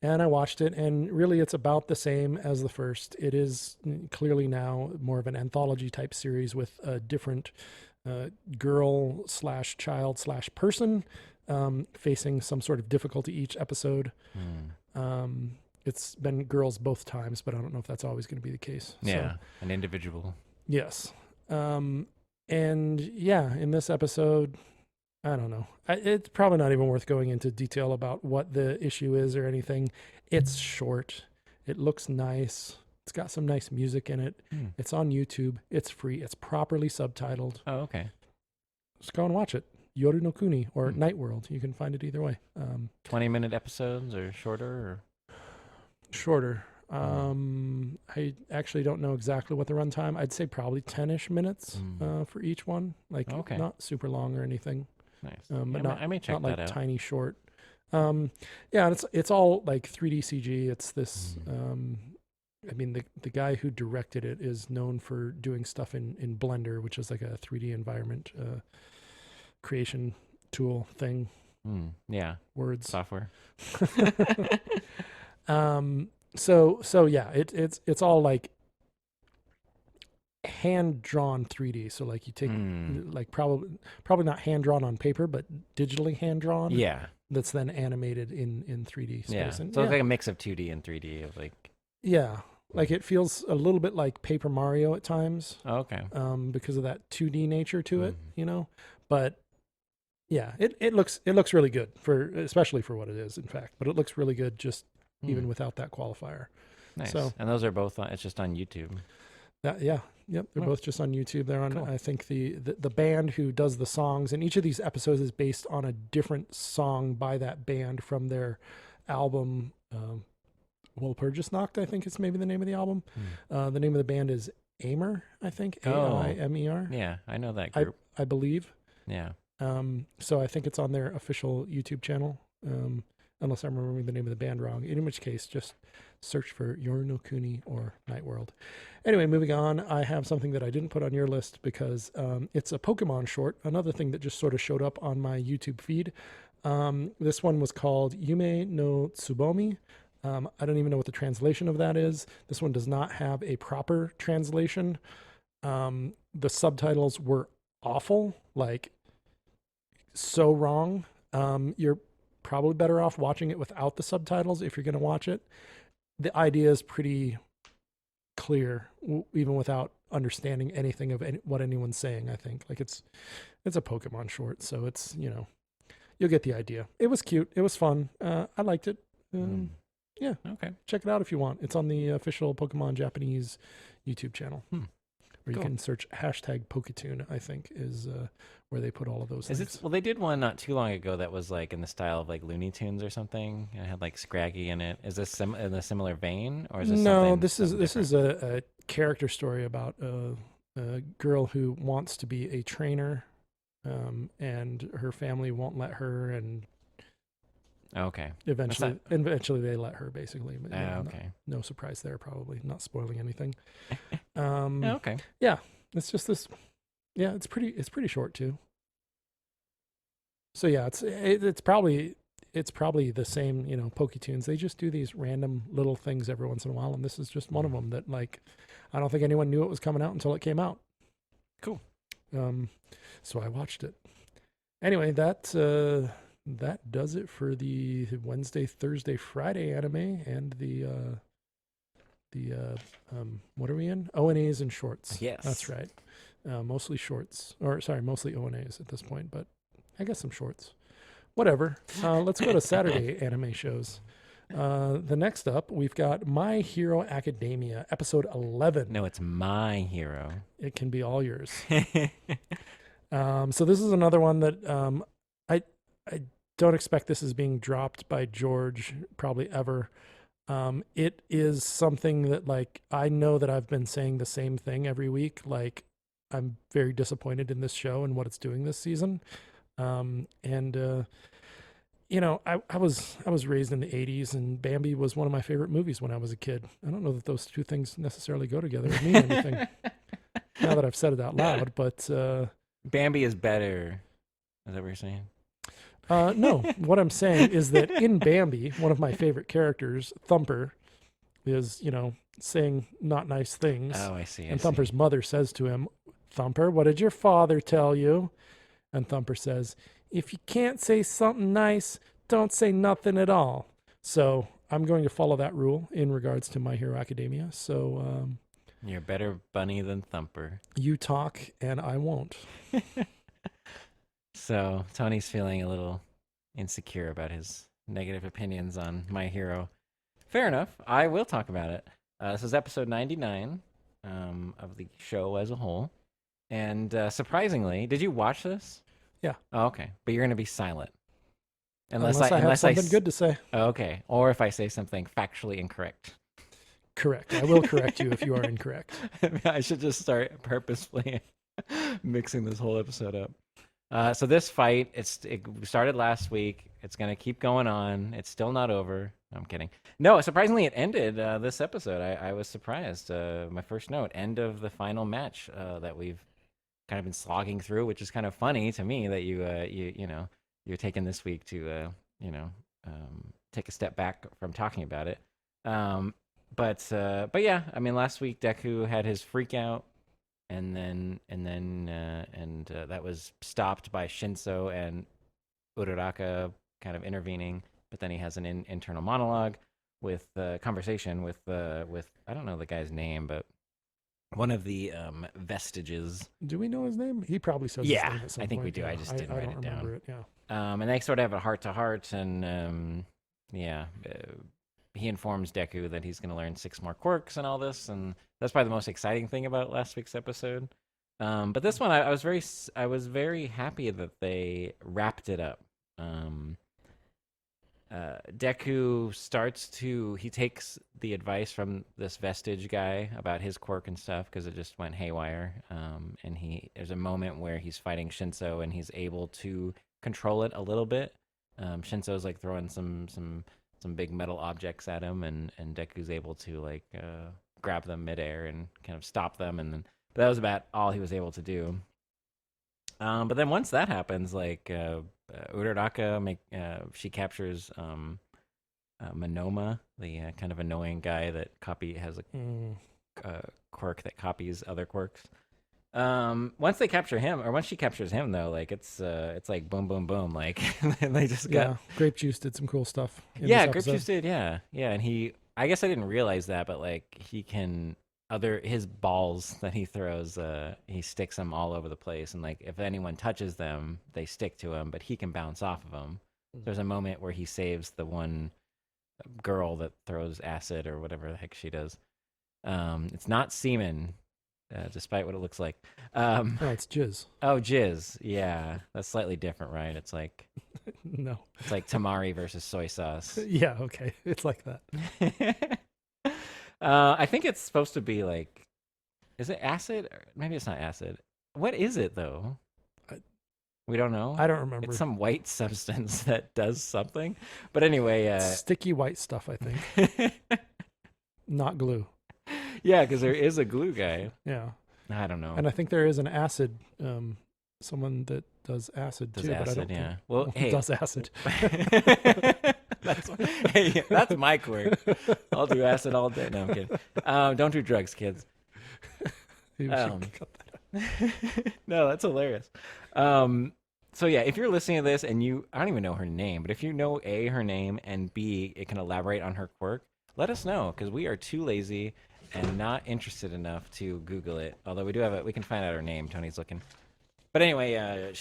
And I watched it, and really it's about the same as the first. It is clearly now more of an anthology type series with a different girl / child / person facing some sort of difficulty each episode. It's been girls both times, but I don't know if that's always going to be the case. Yeah, so, an individual. Yes. And yeah, in this episode, I don't know. It's probably not even worth going into detail about what the issue is or anything. It's short. It looks nice. It's got some nice music in it. It's on YouTube. It's free. It's properly subtitled. Oh, okay. Just go and watch it. Yoru no Kuni or Night World. You can find it either way. 20-minute episodes or shorter? Or? Shorter. I actually don't know exactly what the runtime. I'd say probably 10-ish minutes for each one. Like not super long or anything. Nice. But I may check not like that out. Tiny short. Yeah, it's all like 3D CG. It's this. I mean, the guy who directed it is known for doing stuff in Blender, which is like a 3D environment creation tool thing. Yeah. Words. Software. So yeah, it's all like hand drawn 3D. So like you take like probably not hand drawn on paper, but digitally hand drawn. Yeah. That's then animated in 3D space. Yeah. And, so it's like a mix of 2D and 3D of like. Yeah. Like it feels a little bit like Paper Mario at times. Oh, okay. Because of that 2D nature to it, But yeah, it looks really good especially for what it is, in fact. But it looks really good just even without that qualifier. Nice. So, and those are both it's just on YouTube. Yep. They're both just on YouTube. They're on, I think, the band who does the songs, and each of these episodes is based on a different song by that band from their album. Walpurgisnacht, I think is maybe the name of the album. The name of the band is Aimer, I think. AIMER. Yeah, I know that group. I believe. Yeah. So I think it's on their official YouTube channel. Unless I'm remembering the name of the band wrong. In which case, just search for Yoru no Kuni or Night World. Anyway, moving on, I have something that I didn't put on your list because it's a Pokemon short, another thing that just sort of showed up on my YouTube feed. This one was called Yume no Tsubomi. I don't even know what the translation of that is. This one does not have a proper translation. The subtitles were awful, like so wrong. You're probably better off watching it without the subtitles if you're going to watch it. The idea is pretty clear, even without understanding anything of what anyone's saying. I think like it's a Pokemon short, so it's you'll get the idea. It was cute. It was fun. I liked it. Yeah. Okay. Check it out if you want. It's on the official Pokemon Japanese YouTube channel. Or you can search #Poketoon, I think, is where they put all of those things. Well, they did one not too long ago that was like in the style of like Looney Tunes or something. And it had like Scraggy in it. Is this in a similar vein, or is this this is a character story about a girl who wants to be a trainer, and her family won't let her, and okay. Eventually they let her, basically. But, okay. No surprise there, probably. Not spoiling anything. Okay. Yeah. It's just this. Yeah, it's pretty short too. So yeah, it's probably the same, Poketoons. They just do these random little things every once in a while, and this is just one of them that, like, I don't think anyone knew it was coming out until it came out. Cool. So I watched it. Anyway, that does it for the Wednesday, Thursday, Friday anime and the what are we in? ONAs and shorts. Yes. That's right. Mostly shorts, mostly ONAs at this point, but I guess some shorts. Whatever. Let's go to Saturday anime shows. The next up, we've got My Hero Academia, episode 11. No, it's My Hero. It can be all yours. So this is another one that I don't expect this is being dropped by George probably ever. It is something that like I know that I've been saying the same thing every week. Like I'm very disappointed in this show and what it's doing this season. And I was raised in the '80s, and Bambi was one of my favorite movies when I was a kid. I don't know that those two things necessarily go together or mean anything. Now that I've said it out loud, but Bambi is better. Is that what you're saying? no, what I'm saying is that in Bambi, one of my favorite characters, Thumper, is, saying not nice things. Oh, I see. And Thumper's mother says to him, Thumper, what did your father tell you? And Thumper says, if you can't say something nice, don't say nothing at all. So I'm going to follow that rule in regards to My Hero Academia. So You're a better bunny than Thumper. you talk and I won't. So Tony's feeling a little insecure about his negative opinions on My Hero. Fair enough. I will talk about it. This is episode 99 of the show as a whole. And surprisingly, did you watch this? Yeah. Oh, okay. But you're going to be silent. Unless I have something good to say. Oh, okay. Or if I say something factually incorrect. Correct. I will correct you if you are incorrect. I should just start purposefully mixing this whole episode up. So this fight, it started last week. It's going to keep going on. It's still not over. No, I'm kidding. No, surprisingly, it ended this episode. I was surprised. My first note, end of the final match that we've kind of been slogging through, which is kind of funny to me that you're taking this week to take a step back from talking about it. But yeah, I mean, last week Deku had his freak out, and that was stopped by Shinso and Uraraka kind of intervening. But then he has an internal monologue with conversation with I don't know the guy's name, but one of the vestiges. Do we know his name? He probably says his name at some I think point. we do. I just didn't write it down. It, yeah. And they sort of have a heart-to-heart, and he informs Deku that he's going to learn 6 more quirks and all this, and that's probably the most exciting thing about last week's episode. But this one, I was very happy that they wrapped it up. Deku he takes the advice from this vestige guy about his quirk and stuff because it just went haywire. And there's a moment where he's fighting Shinso and he's able to control it a little bit. Shinso's like throwing some big metal objects at him, and Deku's able to like grab them midair and kind of stop them, but that was about all he was able to do. But then once that happens, like Uraraka she captures Monoma, the kind of annoying guy that has a quirk that copies other quirks. Once they capture him, or once she captures him, though, like it's like boom, boom, boom, like they just got Grape Juice did some cool stuff. Grape Juice did, yeah, and I guess I didn't realize that, but like he can his balls that he throws, he sticks them all over the place, and like if anyone touches them, they stick to him, but he can bounce off of them. There's a moment where he saves the one girl that throws acid or whatever the heck she does. It's not semen. Despite what it looks like. It's jizz. Oh, jizz. Yeah, that's slightly different, right? It's like no. It's like tamari versus soy sauce. Yeah, okay. It's like that. I think it's supposed to be like, is it acid? Or maybe it's not acid. What is it though? We don't know. I don't remember. It's some white substance that does something. But anyway, sticky white stuff, I think. Not glue. Yeah, because there is a glue guy. Yeah. I don't know. And I think there is an acid, someone that does acid too. Acid, but I don't yeah. think, well, hey. Does acid. That's my quirk. I'll do acid all day. No, I'm kidding. Don't do drugs, kids. No, that's hilarious. So yeah, if you're listening to this and I don't even know her name, but if you know A, her name, and B, it can elaborate on her quirk, let us know, because we are too lazy and not interested enough to Google it. Although we can find out her name. Tony's looking. But anyway,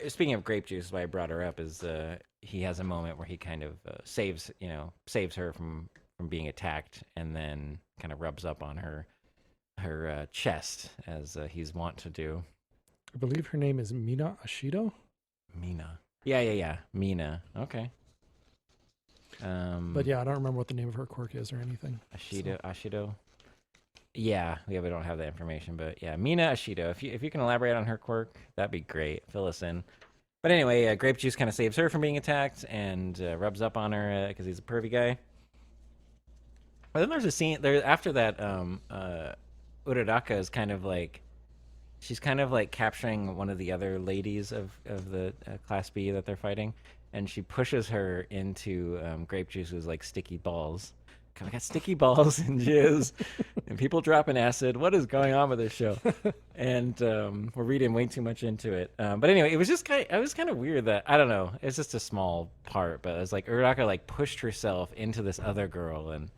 speaking of Grape Juice, why I brought her up is he has a moment where he kind of saves her from being attacked, and then kind of rubs up on her chest as he's wont to do. I believe her name is Mina Ashido. Mina. Yeah. Mina. Okay. But yeah, I don't remember what the name of her quirk is or anything. Ashido. Yeah, we don't have that information, but yeah, Mina Ashido. If you can elaborate on her quirk, that'd be great. Fill us in. But anyway, grape juice kind of saves her from being attacked and rubs up on her because he's a pervy guy. But then there's a scene there after that. Uraraka is kind of like, she's kind of like capturing one of the other ladies of the Class B that they're fighting, and she pushes her into grape juice's like sticky balls. I got sticky balls and jizz, and people dropping acid. What is going on with this show? And we're reading way too much into it. But anyway, it was kind of weird that, I don't know. It's just a small part, but it was like Uraraka like pushed herself into this other girl, and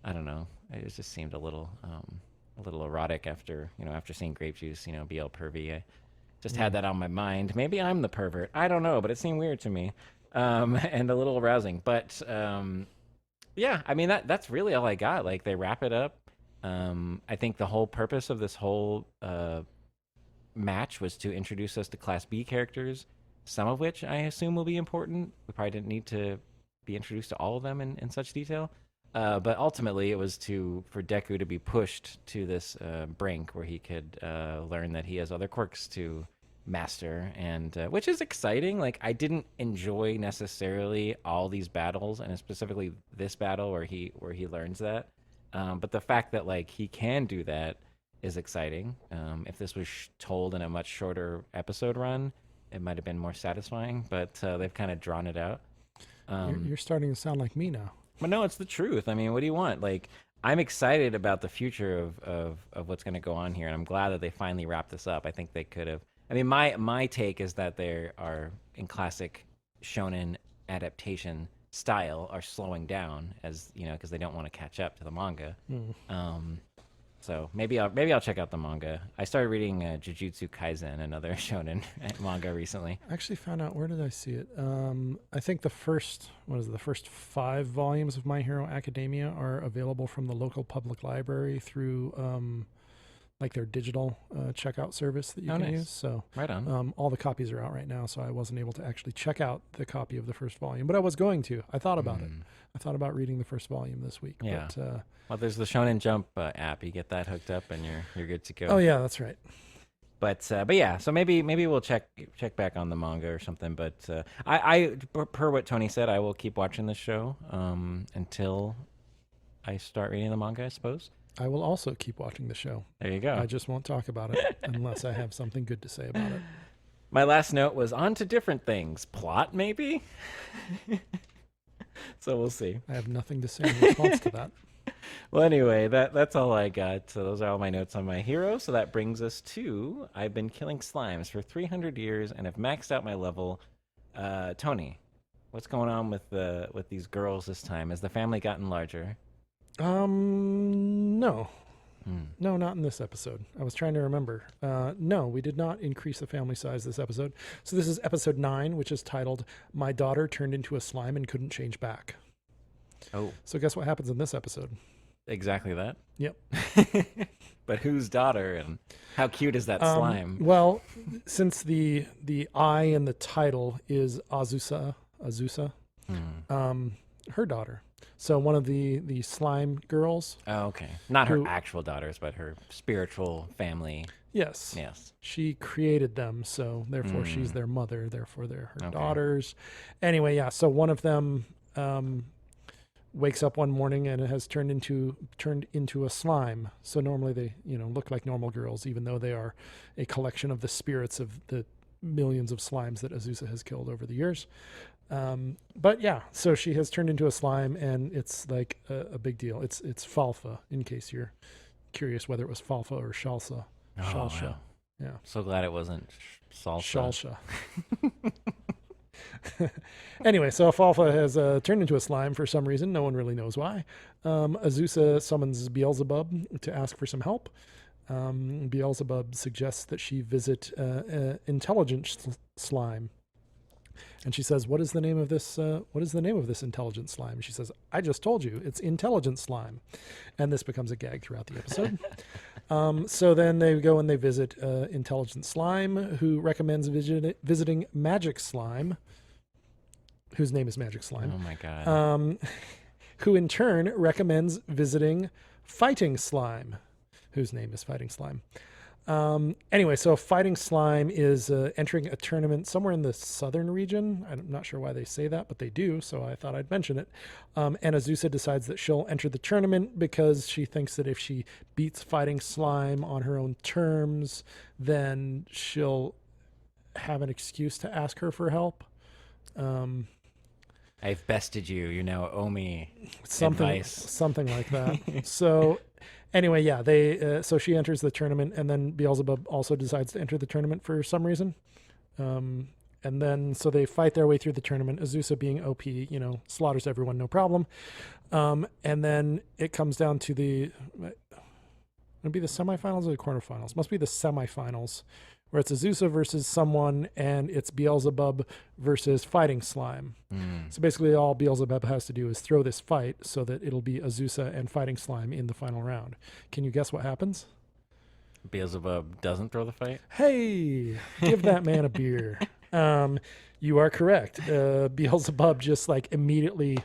I don't know. It just seemed a little erotic after seeing grape juice, be all pervy. I just had that on my mind. Maybe I'm the pervert. I don't know, but it seemed weird to me, and a little arousing. But yeah, I mean that's really all I got. Like they wrap it up. I think the whole purpose of this whole match was to introduce us to Class B characters, some of which I assume will be important. We probably didn't need to be introduced to all of them in such detail. But ultimately, it was for Deku to be pushed to this brink where he could learn that he has other quirks to master, and which is exciting. Like I didn't enjoy necessarily all these battles, and specifically this battle where he learns that. But the fact that like he can do that is exciting. If this was told in a much shorter episode run, it might have been more satisfying. But they've kind of drawn it out. You're starting to sound like me now. But no, it's the truth. I mean, what do you want? Like, I'm excited about the future of what's going to go on here, and I'm glad that they finally wrapped this up. I think they could have. I mean, my take is that they are, in classic shonen adaptation style, are slowing down as because they don't want to catch up to the manga. So maybe I'll check out the manga. I started reading Jujutsu Kaisen, another shonen manga, recently. I actually found out, where did I see it? I think the first 5 volumes of My Hero Academia are available from the local public library through like their digital checkout service that you can use. So right on. All the copies are out right now, so I wasn't able to actually check out the copy of the first volume, but I was going to. I thought about it. I thought about reading the first volume this week. Yeah. But, well, there's the Shonen Jump app. You get that hooked up, and you're good to go. Oh yeah, that's right. But yeah, so maybe we'll check back on the manga or something. But I per what Tony said, I will keep watching this show until I start reading the manga, I suppose. I will also keep watching the show. There you go. I just won't talk about it unless I have something good to say about it. My last note was on to different things. Plot, maybe? So we'll see. I have nothing to say in response to that. Well, anyway, that's all I got. So those are all my notes on My Hero. So that brings us to I've been killing slimes for 300 years and have maxed out my level. Tony, what's going on with these girls this time? Has the family gotten larger? No. No, not in this episode. I was trying to remember. No, we did not increase the family size this episode. So this is episode 9, which is titled My Daughter Turned into a Slime and Couldn't Change Back. Oh. So guess what happens in this episode? Exactly that. Yep. But whose daughter, and how cute is that slime? Well, since the I in the title is Azusa, her daughter. So one of the slime girls. Oh, okay. Not her actual daughters, but her spiritual family. Yes. Yes. She created them, so therefore she's their mother, therefore they're her daughters. Anyway, yeah, so one of them wakes up one morning and it has turned into a slime. So normally they, look like normal girls, even though they are a collection of the spirits of the millions of slimes that Azusa has killed over the years. But yeah, so she has turned into a slime, and it's like a big deal. It's Falfa, in case you're curious whether it was Falfa or Shalsa. Shalsha. Wow. Yeah. So glad it wasn't salsa. Shalsha. Anyway, so Falfa has turned into a slime for some reason. No one really knows why. Azusa summons Beelzebub to ask for some help. Beelzebub suggests that she visit intelligent slime. And she says, what is the name of this intelligent slime? And she says, I just told you, it's intelligent slime. And this becomes a gag throughout the episode. So then they go and they visit intelligent slime, who recommends visiting magic slime. whose name is Magic Slime. Oh my god. Who in turn recommends visiting Fighting Slime, whose name is Fighting Slime. Anyway, so Fighting Slime is entering a tournament somewhere in the southern region. I'm not sure why they say that, but they do, so I thought I'd mention it. And Azusa decides that she'll enter the tournament because she thinks that if she beats Fighting Slime on her own terms, then she'll have an excuse to ask her for help. I've bested you. You now owe me something advice. something like that. So anyway, yeah, they so she enters the tournament, and then Beelzebub also decides to enter the tournament for some reason. And then so they fight their way through the tournament. Azusa, being OP, slaughters everyone, no problem. And then it comes down to it'd be the semifinals or the quarterfinals. Must be the semifinals, where it's Azusa versus someone, and it's Beelzebub versus Fighting Slime. So basically all Beelzebub has to do is throw this fight so that it'll be Azusa and Fighting Slime in the final round. Can you guess what happens? Beelzebub doesn't throw the fight? Hey, give that man a beer. You are correct. Beelzebub just like immediately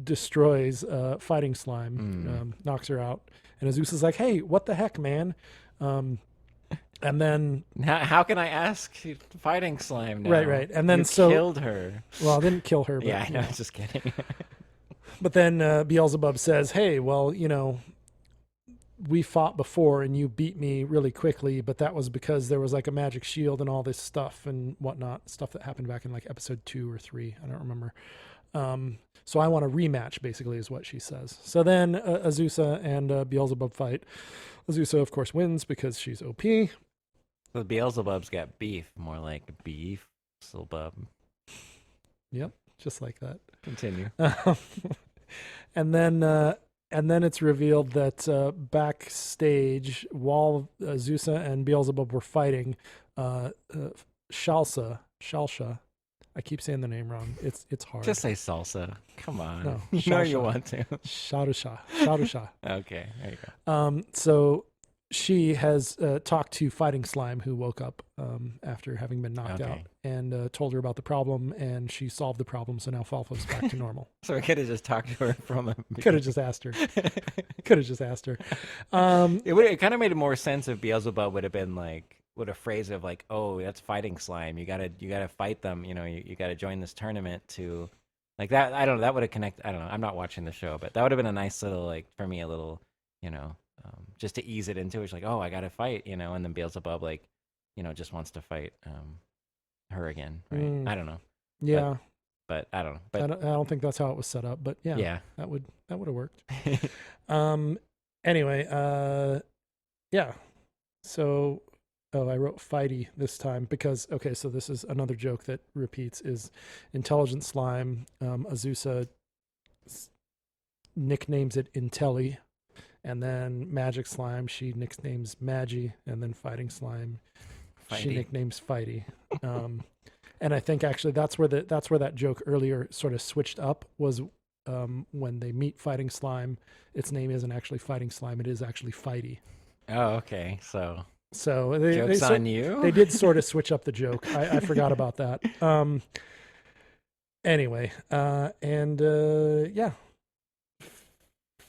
destroys Fighting Slime, knocks her out. And Azusa's like, hey, what the heck, man? And then how can I ask Fighting Slime now? Right. And then you killed her. Well, I didn't kill her. But, Yeah, I know. Just kidding. But then Beelzebub says, hey, well, we fought before and you beat me really quickly, but that was because there was like a magic shield and all this stuff and whatnot, stuff that happened back in like episode 2 or 3. I don't remember. So I want a rematch, basically, is what she says. So then Azusa and Beelzebub fight. Azusa, of course, wins because she's OP. The Beelzebub's got beef, more like beef. Beelzebub. Yep, just like that. Continue. And then it's revealed that backstage, while Azusa and Beelzebub were fighting, Shalsha. I keep saying the name wrong. It's hard. Just say salsa. Come on. No, you know you Shalsha. want to. Shadusha. Okay, there you go. So she has talked to Fighting Slime, who woke up after having been knocked out, and told her about the problem, and she solved the problem. So now Falfa's back to normal. So we could have just talked to her from a... Could have just asked her. It kind of made more sense if Beelzebub would have been like, with a phrase of like, oh, that's Fighting Slime. You gotta fight them. You gotta join this tournament to, like that. I don't know. That would have connected. I don't know. I'm not watching the show, but that would have been a nice little, like, for me, a little, just to ease it into it. It's like, oh, I gotta fight, and then Beelzebub, like, just wants to fight her again, right? I don't know. Yeah. But I don't know. But I don't think that's how it was set up, but yeah. that would have worked. Anyway, yeah. So, I wrote Fighty this time because, so this is another joke that repeats, is Intelligent Slime. Azusa nicknames it Intelli, and then Magic Slime, she nicknames Magi, and then Fighting Slime, she nicknames Fighty. And I think actually that's where that joke earlier sort of switched up, was when they meet Fighting Slime, its name isn't actually Fighting Slime, it is actually Fighty. Oh, okay. So joke's on you? They did sort of switch up the joke. I forgot about that. Anyway, yeah.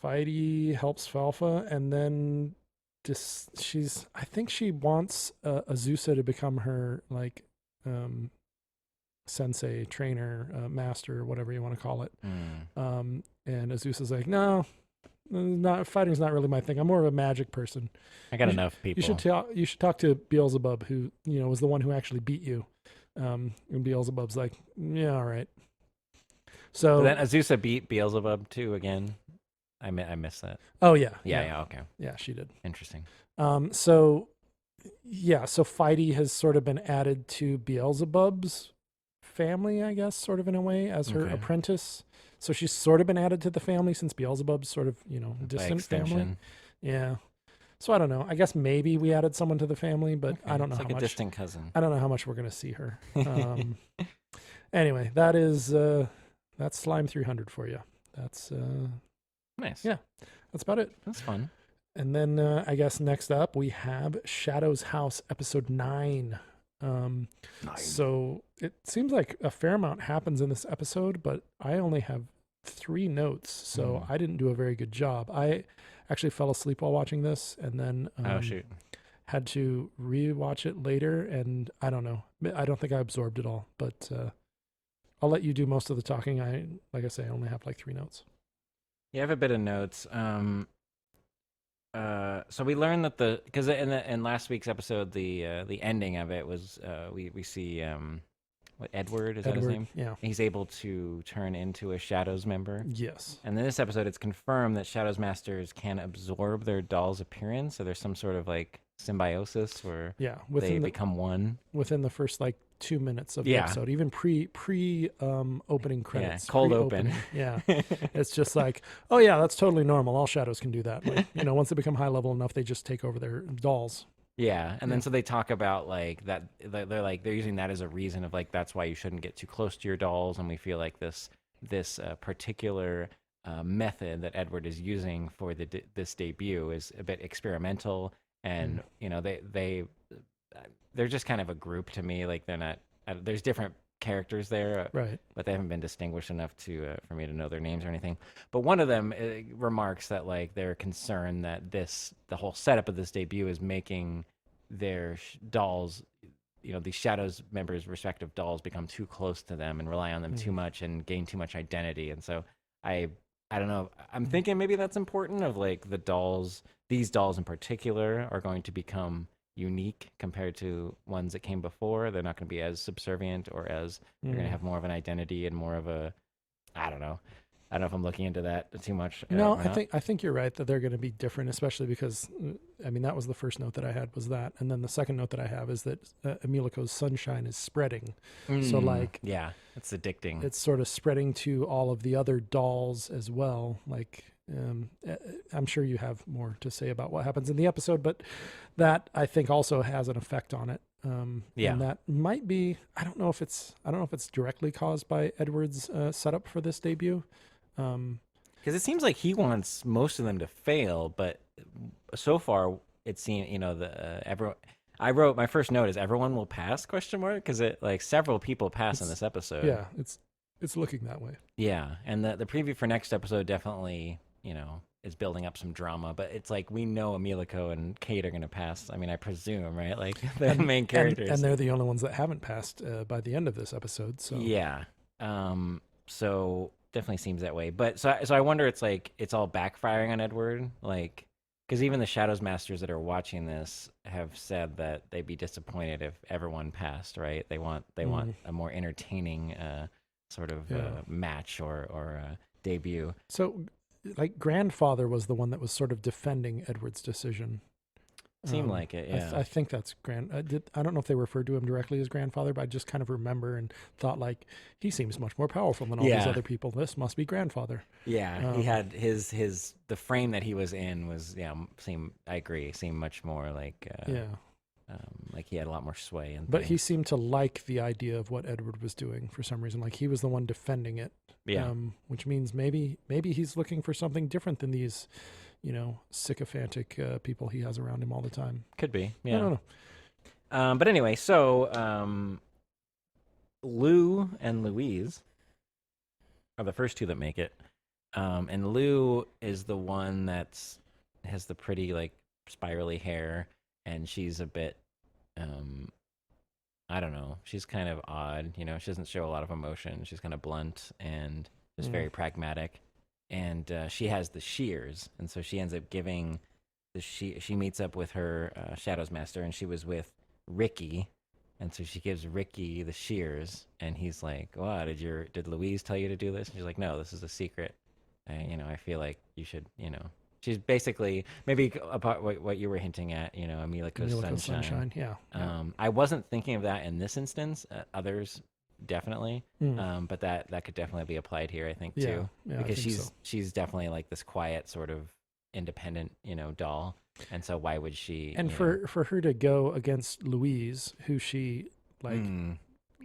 Fighty helps Falfa, and then I think she wants Azusa to become her, like, sensei, trainer, master, whatever you want to call it. And Azusa's like, no, fighting's not really my thing. I'm more of a magic person. I got enough people. You should talk to Beelzebub, who was the one who actually beat you. And Beelzebub's like, yeah, all right. So then Azusa beat Beelzebub too again. I missed that. Oh yeah. Yeah. Okay. Yeah, she did. Interesting. So Fighty has sort of been added to Beelzebub's family, I guess, sort of in a way, as her apprentice. So she's sort of been added to the family since Beelzebub's sort of, distant family. Yeah. So I don't know. I guess maybe we added someone to the family, but I don't know how much. Like a distant cousin. I don't know how much we're going to see her. Anyway, that's Slime 300 for you. That's nice. Yeah, that's about it. That's fun. And then I guess next up we have Shadow's House episode 9. So it seems like a fair amount happens in this episode, but I only have 3 notes, so I didn't do a very good job. I actually fell asleep while watching this, and then Oh shoot. had to rewatch it later, and I don't know. I don't think I absorbed it all, but I'll let you do most of the talking. Like I say, I only have like 3 notes. Yeah, I have a bit of notes. So we learned that because in last week's episode, the ending of it was we see what Edward is that his name? Yeah. He's able to turn into a Shadows member. Yes. And in this episode, it's confirmed that Shadows Masters can absorb their doll's appearance. So there's some sort of like symbiosis where they become one within the first like 2 minutes of the episode, even pre opening credits. Yeah, cold open. Yeah. It's just like, oh yeah, that's totally normal. All shadows can do that. Like, once they become high level enough, they just take over their dolls. Yeah, and then so they talk about like that they're using that as a reason of like that's why you shouldn't get too close to your dolls, and we feel like this particular method that Edward is using for this debut is a bit experimental, and they're just kind of a group to me. Like they're not there's different characters there, right? But they haven't been distinguished enough to for me to know their names or anything. But one of them remarks that like they're concerned that the whole setup of this debut is making their dolls, these Shadows members' respective dolls become too close to them and rely on them too much and gain too much identity. And so I don't know. I'm thinking maybe that's important. Of like these dolls in particular are going to become unique compared to ones that came before. They're not going to be as subservient or as they're going to have more of an identity and more of a I don't know if I'm looking into that too much. No, I think you're right that they're going to be different, especially because that was the first note that I had was that, and then the second note that I have is that Emilico's sunshine is spreading. So like it's addicting. It's sort of spreading to all of the other dolls as well. Like I'm sure you have more to say about what happens in the episode, but that I think also has an effect on it. And that might be, I don't know if it's directly caused by Edward's setup for this debut. Because it seems like he wants most of them to fail, but so far it seems, everyone. I wrote my first note is everyone will pass ? Because it like several people pass in this episode. Yeah, it's looking that way. Yeah, and the preview for next episode definitely is building up some drama, but it's like we know Emilico and Kate are going to pass. I mean, I presume, right? Like the main characters, and they're the only ones that haven't passed by the end of this episode. So yeah, so definitely seems that way. But so I wonder, it's like it's all backfiring on Edward, like because even the Shadows Masters that are watching this have said that they'd be disappointed if everyone passed. Right? They want a more entertaining sort of match or debut. So. Like grandfather was the one that was sort of defending Edward's decision. Seemed like it, yeah. I think that's I don't know if they referred to him directly as grandfather, but I just kind of remember and thought like he seems much more powerful than all these other people. This must be grandfather. Yeah, he had the frame that he was in was seemed much more like like he had a lot more sway. But he seemed to like the idea of what Edward was doing for some reason. Like he was the one defending it. Yeah. Which means maybe he's looking for something different than these, sycophantic people he has around him all the time. Could be. Yeah. I don't know. But anyway, so Lou and Louise are the first two that make it. And Lou is the one has the pretty like spirally hair, and she's a bit I don't know. She's kind of odd, she doesn't show a lot of emotion. She's kind of blunt and just very pragmatic. And she has the shears, and so she ends up giving she meets up with her Shadows Master, and she was with Ricky, and so she gives Ricky the shears, and he's like, "Wow, did Louise tell you to do this?" And she's like, "No, this is a secret. I feel like you should, She's basically maybe about what you were hinting at, Emilico's sunshine. Yeah. I wasn't thinking of that in this instance. Others definitely, but that could definitely be applied here, I think, too. Yeah, because she's definitely like this quiet sort of independent, doll, and so why would she? And for her to go against Louise, who she like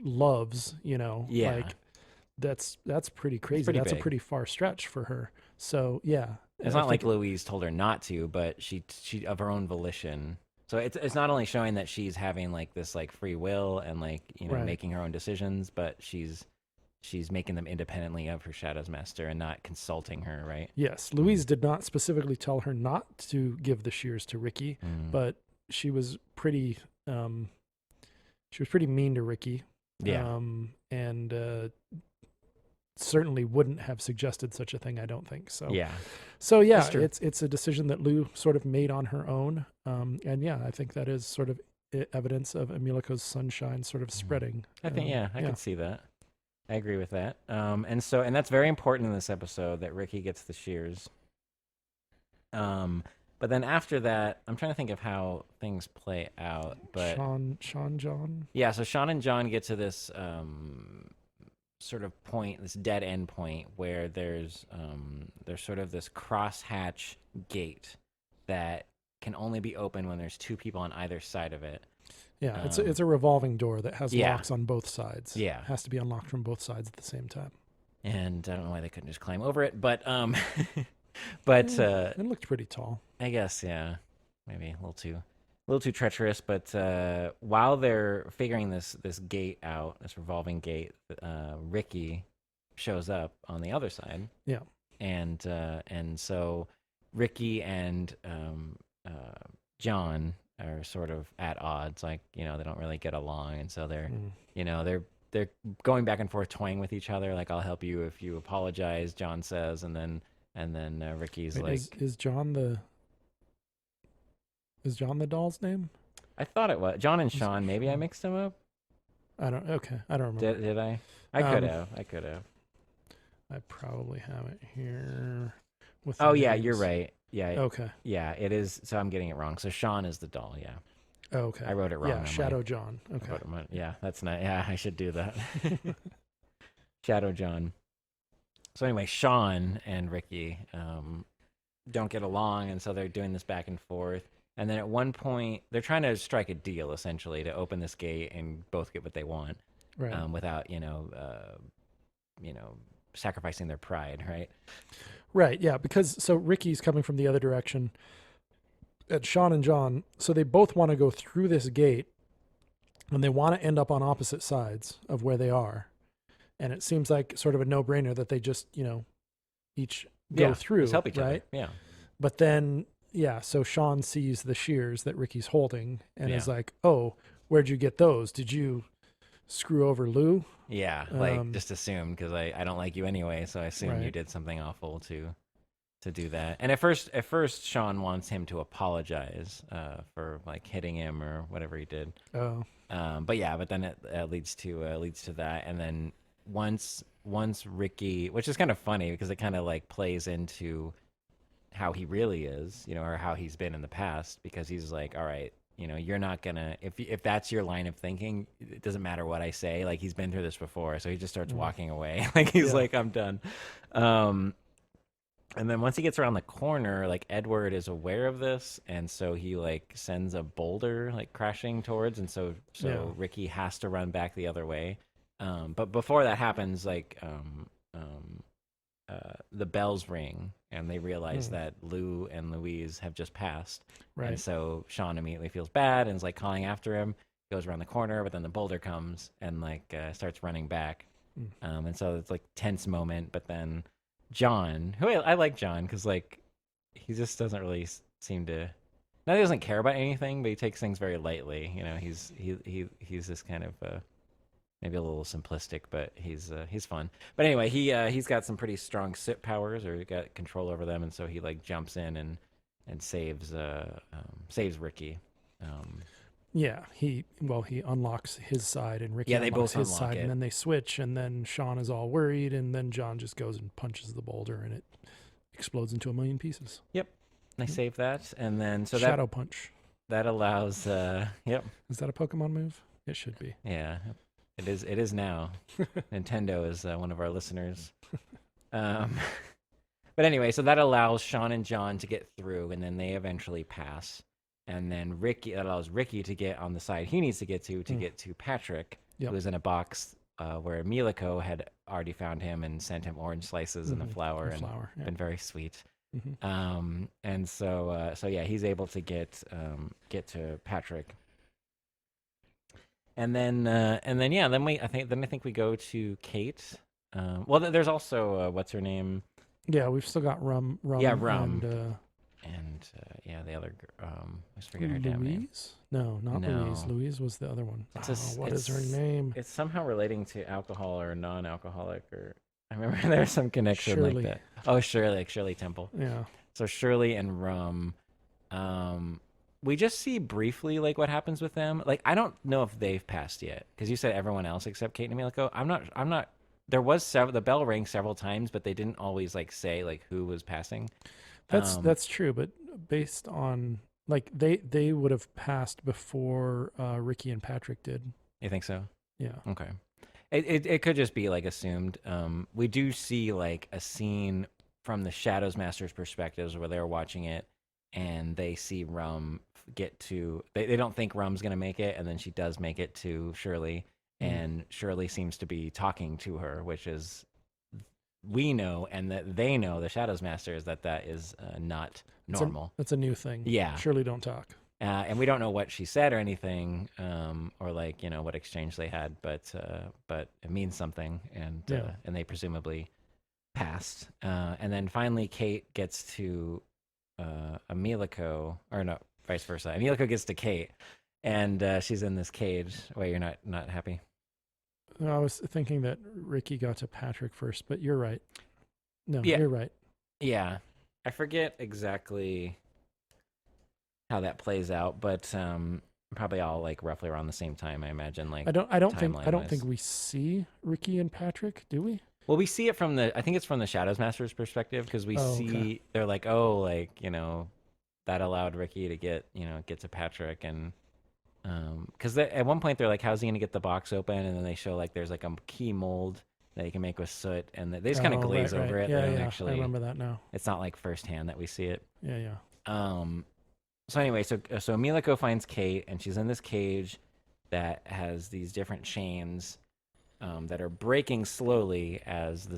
loves, like that's pretty crazy. That's big. A pretty far stretch for her. So yeah. It's not like Louise told her not to, but she of her own volition So it's not only showing that she's having like this like free will and like Right. making her own decisions, but she's making them independently of her Shadow's Master and not consulting her, right? Yes, Louise did not specifically tell her not to give the shears to Ricky, Mm. but she was pretty mean to Ricky. Yeah. And certainly wouldn't have suggested such a thing, I don't think. So Yeah. So yeah, That's true. it's a decision that Lou sort of made on her own. And yeah, I think that is sort of evidence of Emilako's sunshine sort of spreading. I think I yeah. can see that. I agree with that. And that's very important in this episode that Ricky gets the shears. But then after that, I'm trying to think of how things play out. But Sean John. yeah, so Sean and John get to this sort of point, this dead end point where there's sort of this crosshatch gate that can only be opened when there's two people on either side of it. Yeah, it's a revolving door that has Yeah. locks on both sides. Yeah. It has to be unlocked from both sides at the same time. And I don't know why they couldn't just climb over it, but but It looked pretty tall. I guess yeah, maybe a little too treacherous. But while they're figuring this gate out, this revolving gate, Ricky shows up on the other side. Yeah. And so Ricky and John are sort of at odds, like they don't really get along, and so they're they're going back and forth, toying with each other. Like, I'll help you if you apologize, John says, and then Ricky's Wait, like, is John the doll's name? I thought it was John and Sean. Maybe I mixed them up. I don't remember. Did I? I could have. I probably have it here. With Oh the yeah, names. you're right. Yeah. Okay. Yeah, it is. So I'm getting it wrong. So Sean is the doll. Yeah. Okay. I wrote it wrong. Yeah, on Shadow my- John. I Okay. wrote it on- yeah, that's not. Yeah, I should do that. Shadow John. So anyway, Sean and Ricky don't get along, and so they're doing this back and forth. And then at one point, they're trying to strike a deal, essentially, to open this gate and both get what they want, Right. without sacrificing their pride, right? Right. Yeah. Because so Ricky's coming from the other direction, and Sean and John. So they both want to go through this gate, and they want to end up on opposite sides of where they are. And it seems like sort of a no-brainer that they just each go through. Just help each right? other. Yeah. But then, yeah, so Sean sees the shears that Ricky's holding and is Yeah. like, "Oh, where'd you get those? Did you screw over Lou?" Yeah, like just assume, because I don't like you anyway, so I assume you Right. did something awful to do that. And at first Sean wants him to apologize for like hitting him or whatever he did. Oh, But then it leads to that, and then once Ricky, which is kind of funny because it kind of like plays into how he really is, or how he's been in the past, because he's like, all right, you're not gonna, if that's your line of thinking, it doesn't matter what I say. Like, he's been through this before, so he just starts walking away. Like, he's Yeah. like, I'm done. And then once he gets around the corner, like, Edward is aware of this, and so he like sends a boulder like crashing towards, and so Yeah. Ricky has to run back the other way. But before that happens, like the bells ring, and they realize that Lou and Louise have just passed. right. And so Sean immediately feels bad and is like calling after him. Goes around the corner, but then the boulder comes and like starts running back. And so it's like tense moment. But then John, who I like John, because like he just doesn't really seem to. Not that he doesn't care about anything, but he takes things very lightly. He's this kind of maybe a little simplistic, but he's fun. But anyway, he's got some pretty strong SIP powers, or he got control over them, and so he like jumps in and saves Ricky. Yeah, he unlocks his side and Ricky Yeah, they unlocks both his unlock side, it. and then they switch, and then Sean is all worried, and then John just goes and punches the boulder, and it explodes into a million pieces. Yep, I saved that, and then so Shadow Punch. that allows. Yep, Is that a Pokemon move? It should be. yeah, it is. It is now. Nintendo is one of our listeners. But anyway, so that allows Sean and John to get through, and then they eventually pass. And then that allows Ricky to get on the side he needs to get to get to Patrick, Yep. who is in a box where Miliko had already found him and sent him orange slices and a flower, A flower, yeah. been very sweet. And so yeah, he's able to get to Patrick. And then yeah, I think we go to Kate. Well, there's also what's her name? Yeah, we've still got Rum, Yeah, Rum. and And yeah, the other I just forget her damn name. Louise. No, not Louise. No. Louise was the other one. What is her it's name? It's somehow relating to alcohol or non-alcoholic, or I remember there's some connection like Shirley. that. Oh, Shirley, like Shirley Temple. Yeah. So Shirley and Rum, we just see briefly like what happens with them. Like I don't know if they've passed yet because you said everyone else except Kate and Emilico. I'm not. There was the bell rang several times, but they didn't always like say like who was passing. That's true, but based on like they would have passed before Ricky and Patrick did. You think so? Yeah. Okay. It could just be like assumed. We do see like a scene from the Shadows Master's perspectives where they're watching it and they see Rum get to. They don't think Rum's gonna make it, and then she does make it to Shirley, and Shirley seems to be talking to her, which is we know and that they know the Shadows Masters that is not normal. That's a new thing. Yeah. Shirley don't talk. And we don't know what she said or anything, or like what exchange they had, but it means something, and they presumably passed. And then finally, Kate gets to Emilico, or no, vice versa. Emilico gets to Kate, and she's in this cage. Wait, you're not happy? No, I was thinking that Ricky got to Patrick first, but you're right. No, Yeah. you're right. Yeah, I forget exactly how that plays out, but probably all like roughly around the same time, I imagine. Like I don't timeline-wise. think we see Ricky and Patrick, do we? Well, we see it from I think it's from the Shadows Master's perspective, because we see okay. they're like, that allowed Ricky to get to Patrick, and because at one point they're like, how's he gonna get the box open? And then they show like there's like a key mold that he can make with soot, and they just kind of glaze right. over it. Yeah, They don't yeah. actually, I remember that now. it's not like firsthand that we see it. Yeah, yeah. So anyway, so Emilico finds Kate, and she's in this cage that has these different chains that are breaking slowly as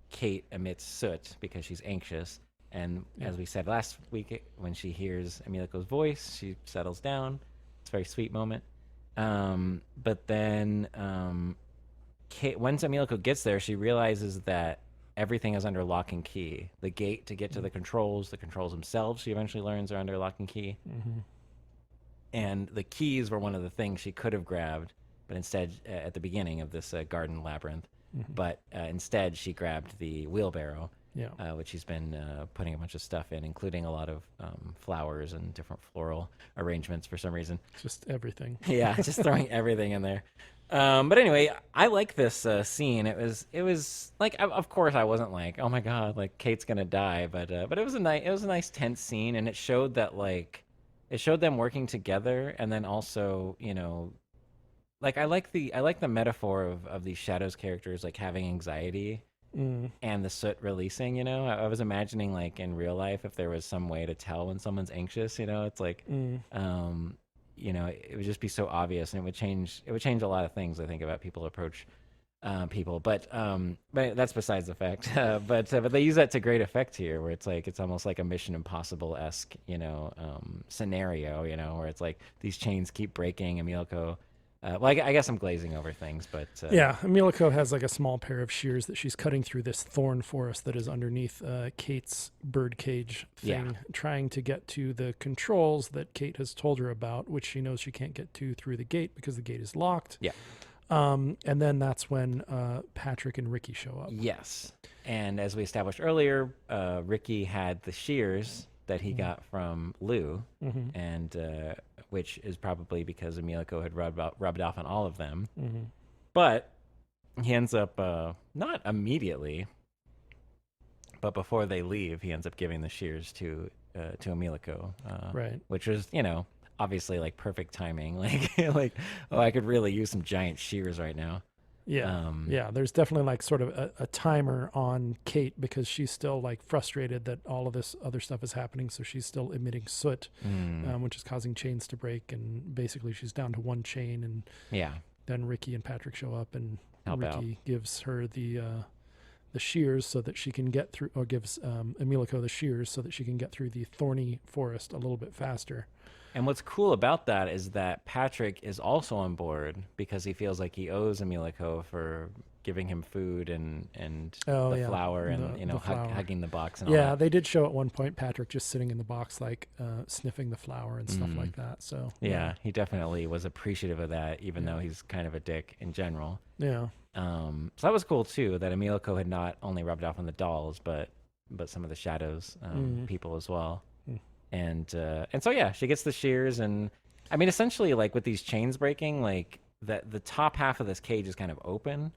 Kate emits soot because she's anxious. And as we said last week, when she hears Emilico's voice, she settles down. It's a very sweet moment. But then Kate, once Emilico gets there, she realizes that everything is under lock and key. The gate to get to the controls themselves, she eventually learns, are under lock and key. Mm-hmm. And the keys were one of the things she could have grabbed, but instead, at the beginning of this garden labyrinth, but instead she grabbed the wheelbarrow, which she's been putting a bunch of stuff in, including a lot of flowers and different floral arrangements for some reason. Just everything. Yeah, just throwing everything in there. But anyway, I like this scene. It was like, of course, I wasn't like, oh my god, like Kate's gonna die, but it was a nice tense scene, and it showed that it showed them working together, and then also like I like the metaphor of these Shadows characters like having anxiety and the soot releasing. I was imagining like in real life if there was some way to tell when someone's anxious. It's like it would just be so obvious, and it would change a lot of things, I think, about people approach people. But that's besides the fact. But they use that to great effect here, where it's almost like a Mission Impossible-esque scenario, where it's like these chains keep breaking. Emilico, well, I guess I'm glazing over things, but yeah, Emilico has like a small pair of shears that she's cutting through this thorn forest that is underneath Kate's birdcage thing, trying to get to the controls that Kate has told her about, which she knows she can't get to through the gate because the gate is locked. Yeah. And then that's when Patrick and Ricky show up. Yes. And as we established earlier, Ricky had the shears that he got from Lou, and which is probably because Emilico had rubbed off on all of them. But he ends up, not immediately, but before they leave, he ends up giving the shears to Emilico, right? Which was, obviously like perfect timing. Like, oh, I could really use some giant shears right now. Yeah. Yeah. There's definitely like sort of a timer on Kate because she's still like frustrated that all of this other stuff is happening. So she's still emitting soot, which is causing chains to break. And basically she's down to one chain. And then Ricky and Patrick show up, and help Ricky out. gives her the the shears so that she can get through, or gives Emilico the shears so that she can get through the thorny forest a little bit faster. And what's cool about that is that Patrick is also on board because he feels like he owes Emilico for giving him food and the flower and the flower. hugging the box and all Yeah, that. they did show at one point Patrick just sitting in the box, like sniffing the flower and stuff like that. So Yeah, he definitely was appreciative of that, even though he's kind of a dick in general. yeah. So that was cool too, that Emilico had not only rubbed off on the dolls, but some of the shadows people as well. And so yeah, she gets the shears, and I mean, essentially, like with these chains breaking, like the top half of this cage is kind of open,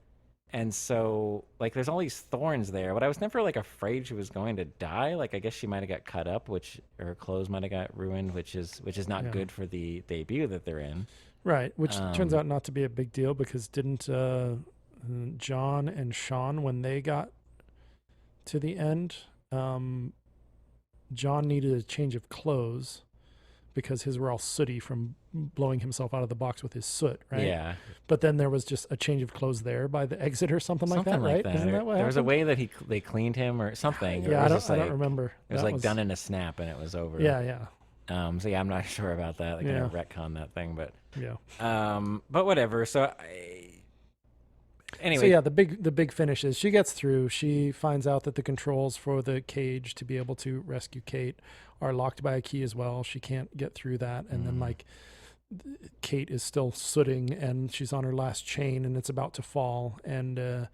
and so like there's all these thorns there. But I was never like afraid she was going to die. Like I guess she might have got cut up, which her clothes might have got ruined, which is not good for the debut that they're in. Right, which turns out not to be a big deal because didn't John and Sean, when they got to the end, John needed a change of clothes because his were all sooty from blowing himself out of the box with his soot, right? Yeah. But then there was just a change of clothes there by the exit or something like that, right? Isn't that what there was a happened? way that they cleaned him or something. Yeah, or I was don't like, remember. It was like done in a snap and it was over. Yeah, yeah. So yeah, I'm not sure about that. Like Yeah. I retcon that thing, but Yeah. but whatever. Anyway. So yeah, the big finish is she gets through. She finds out that the controls for the cage to be able to rescue Kate are locked by a key as well. She can't get through that, and then like Kate is still sooting, and she's on her last chain, and it's about to fall. And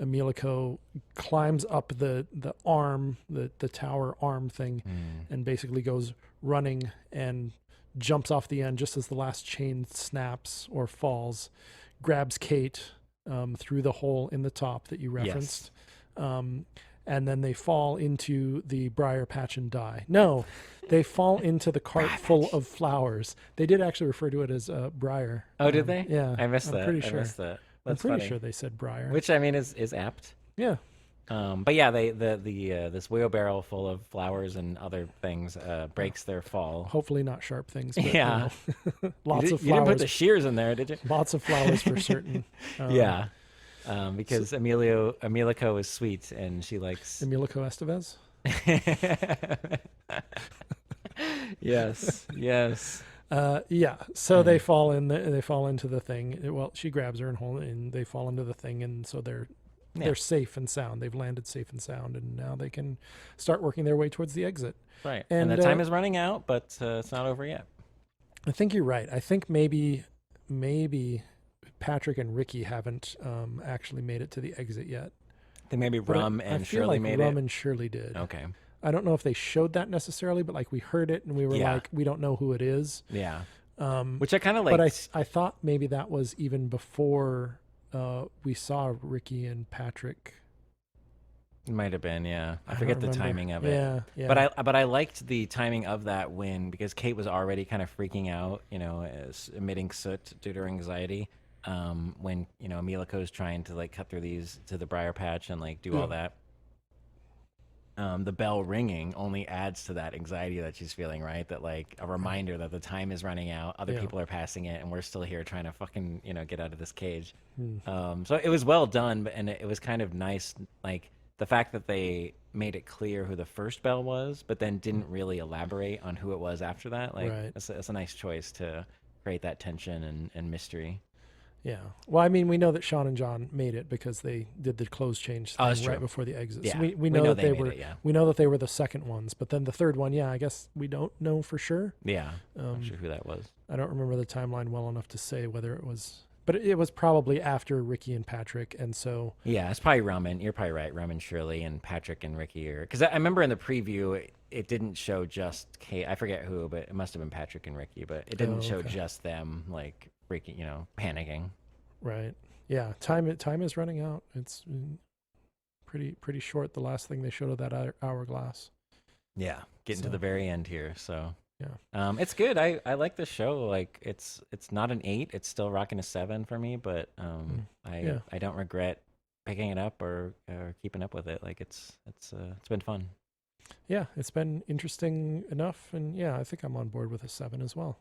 Emilico climbs up the arm, the tower arm thing, and basically goes running and jumps off the end just as the last chain snaps or falls, grabs Kate through the hole in the top that you referenced. Yes. And then they fall into the briar patch and die. No, they fall into the cart full of flowers. They did actually refer to it as briar. Oh, did they? Yeah. I missed that. Pretty sure. I missed that. I'm That's pretty funny. sure they said briar. Which I mean is apt. Yeah. But yeah, this wheelbarrow full of flowers and other things breaks their fall. Hopefully not sharp things. But, Yeah. Lots of flowers. You didn't put the shears in there, did you? Lots of flowers for certain. Yeah. Because Emilico is sweet and she likes Emilico Estevez. Yes. Yeah. So they fall in. They fall into the thing. Well, she grabs her and they fall into the thing, and so they're safe and sound. They've landed safe and sound, and now they can start working their way towards the exit. Right. And the time is running out, but it's not over yet. I think you're right. I think maybe Patrick and Ricky haven't actually made it to the exit yet. They maybe Rum and Shirley made it. Rum and Shirley did. Okay. I don't know if they showed that necessarily, but like we heard it and we were like, we don't know who it is. Yeah. Which I kind of like. But I thought maybe that was even before we saw Ricky and Patrick. It might have been, yeah. I forget the timing of it. Yeah. But I liked the timing of that win because Kate was already kind of freaking out, emitting soot due to her anxiety. When Emilico's trying to like cut through these to the briar patch and like do all that. The bell ringing only adds to that anxiety that she's feeling, right? That like a reminder that the time is running out, other people are passing it, and we're still here trying to fucking get out of this cage. So it was well done, and it was kind of nice, like the fact that they made it clear who the first bell was, but then didn't really elaborate on who it was after that. Like that's a nice choice to create that tension and mystery. Yeah. Well, I mean, we know that Sean and John made it because they did the clothes change thing right before the exit. Yeah. So we know that they were. It, yeah. We know that they were the second ones, but then the third one, I guess we don't know for sure. Yeah. Not sure who that was. I don't remember the timeline well enough to say whether it was, but it was probably after Ricky and Patrick, and so. Yeah, it's probably Ramen. You're probably right. Ramen, Shirley, and Patrick and Ricky are because I remember in the preview it didn't show just Kate. I forget who, but it must have been Patrick and Ricky. But it didn't show just them like freaking, panicking. Right. Yeah. Time is running out. It's pretty short. The last thing they showed of that hourglass. Yeah. Getting to the very end here. So yeah. It's good. I like the show. Like it's not an 8. It's still rocking a 7 for me. But I don't regret picking it up or keeping up with it. Like it's been fun. Yeah. It's been interesting enough, and I think I'm on board with a 7 as well.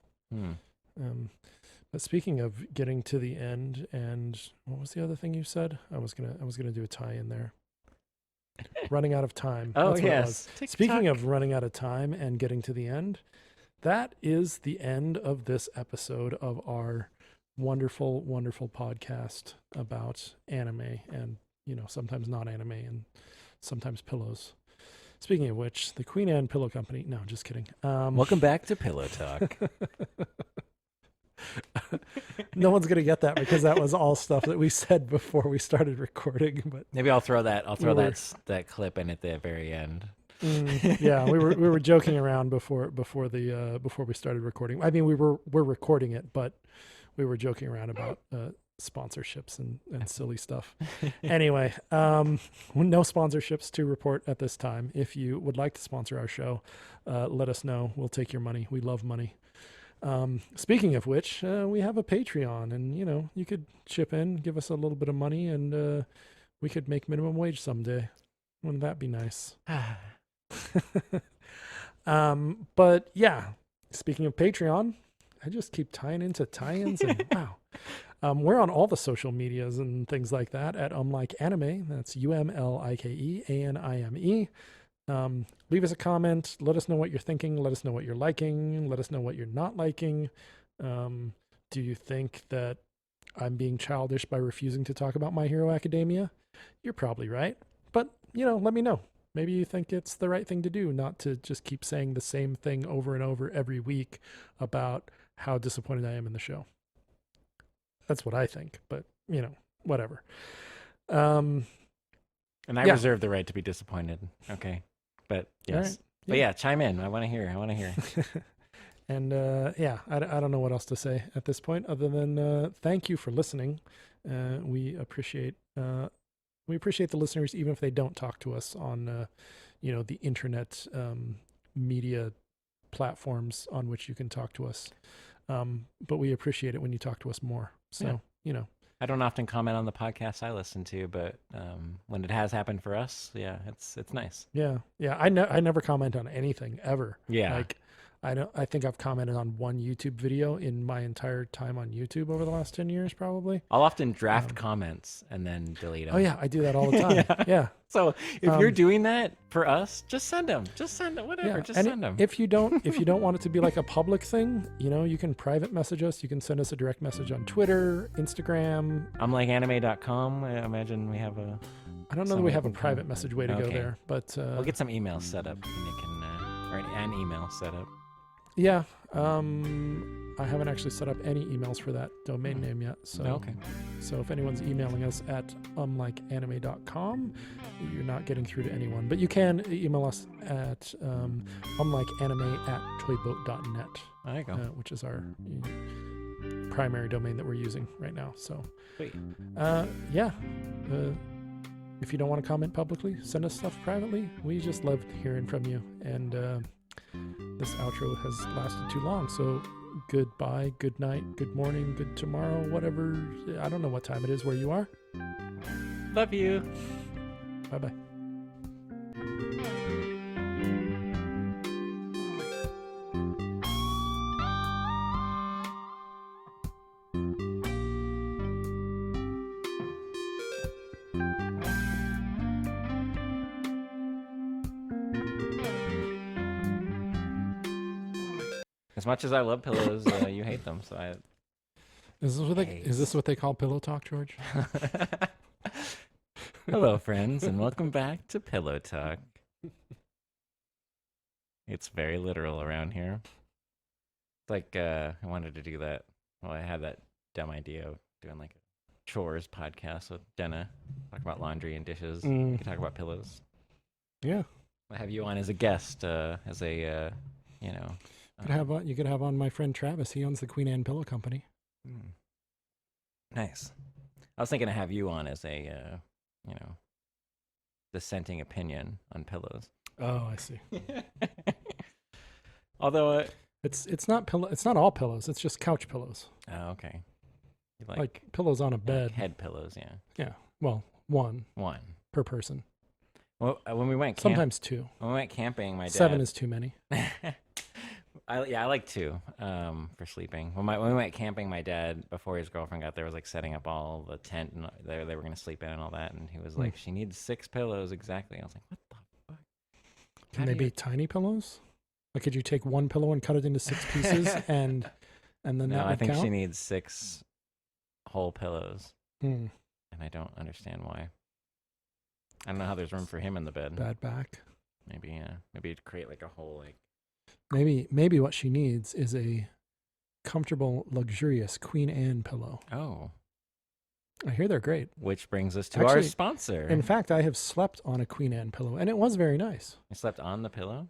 But speaking of getting to the end, and what was the other thing you said? I was gonna do a tie in there. Running out of time. Oh, That's what it was. yes. TikTok. Speaking of running out of time and getting to the end, that is the end of this episode of our wonderful, wonderful podcast about anime and, sometimes not anime and sometimes pillows. Speaking of which, the Queen Anne Pillow Company. No, just kidding. Welcome back to Pillow Talk. No one's gonna get that because that was all stuff that we said before we started recording. But Maybe I'll throw that. We were- that clip in at the very end. yeah, we were joking around before we started recording. I mean, we're recording it, but we were joking around about sponsorships and silly stuff. Anyway, no sponsorships to report at this time. If you would like to sponsor our show, let us know. We'll take your money. We love money. Speaking of which, we have a Patreon, and you could chip in, give us a little bit of money, and we could make minimum wage someday. Wouldn't that be nice? But yeah, speaking of Patreon, I just keep tying into tie-ins, and wow. We're on all the social medias and things like that at Unlike Anime. That's UMLIKEANIME. Leave us a comment. Let us know what you're thinking. Let us know what you're liking. Let us know what you're not liking. Do you think that I'm being childish by refusing to talk about My Hero Academia? You're probably right. But, let me know. Maybe you think it's the right thing to do, not to just keep saying the same thing over and over every week about how disappointed I am in the show. That's what I think, but, whatever. And I Yeah. reserve the right to be disappointed. Okay. But yes. All right. But yeah, chime in. I want to hear. And I don't know what else to say at this point other than thank you for listening. We appreciate the listeners, even if they don't talk to us on the internet media platforms on which you can talk to us. But we appreciate it when you talk to us more. So I don't often comment on the podcasts I listen to, but when it has happened for us, yeah, it's nice. Yeah. I never comment on anything ever. Yeah. Like I think I've commented on one YouTube video in my entire time on YouTube over the last 10 years, probably. I'll often draft comments and then delete them. Oh yeah, I do that all the time. Yeah. So if you're doing that for us, just send them. Just send them. Whatever. Yeah. Just And send them. if you don't want it to be like a public thing, you can private message us. You can send us a direct message on Twitter, Instagram. I'm like anime.com. I imagine we have a. I don't know that Some we way have a we can private message way to go Okay. there, but We'll get some emails set up, and you can, or an email set up. yeah. I haven't actually set up any emails for that domain name yet. So Okay. So if anyone's emailing us at unlikeanime.com, you're not getting through to anyone. But you can email us at unlikeanime@toyboat.net, There you go. which is our primary domain that we're using right now. So Sweet. if you don't want to comment publicly, send us stuff privately. We just love hearing from you. And this outro has lasted too long. So goodbye, good night, good morning, good tomorrow, whatever. I don't know what time it is where you are. Love you. Bye-bye. As much as I love pillows, you hate them. So I. Is this what they call pillow talk, George? Hello, friends, and welcome back to Pillow Talk. It's very literal around here. It's like I wanted to do that. Well, I had that dumb idea of doing like a chores podcast with Denna, talk about laundry and dishes. We could talk about pillows. Yeah. I have you on as a guest, as a You could have on my friend Travis. He owns the Queen Anne Pillow Company. Nice. I was thinking to have you on as a, dissenting opinion on pillows. Oh, I see. Although, It's not pillow. It's not all pillows. It's just couch pillows, oh, okay. You like pillows on a bed. head pillows, yeah. Yeah. Well, one One. per person. Well, when we went Sometimes two. when we went camping, my dad 7 is too many. I like two for sleeping. When we went camping, my dad, before his girlfriend got there, was like setting up all the tent and they were gonna sleep in and all that, and he was like, "She needs 6 pillows exactly." I was like, "What the fuck? Can they be tiny pillows? Like, could you take one pillow and cut it into 6 pieces and then No, that I would think count? she needs 6 whole pillows, Hmm, and I don't understand why. I don't know how there's room for him in the bed. bad back. Maybe create like a whole like. Maybe what she needs is a comfortable, luxurious Queen Anne pillow. Oh, I hear they're great. which brings us to our Actually, sponsor. In fact, I have slept on a Queen Anne pillow, and it was very nice. You slept on the pillow?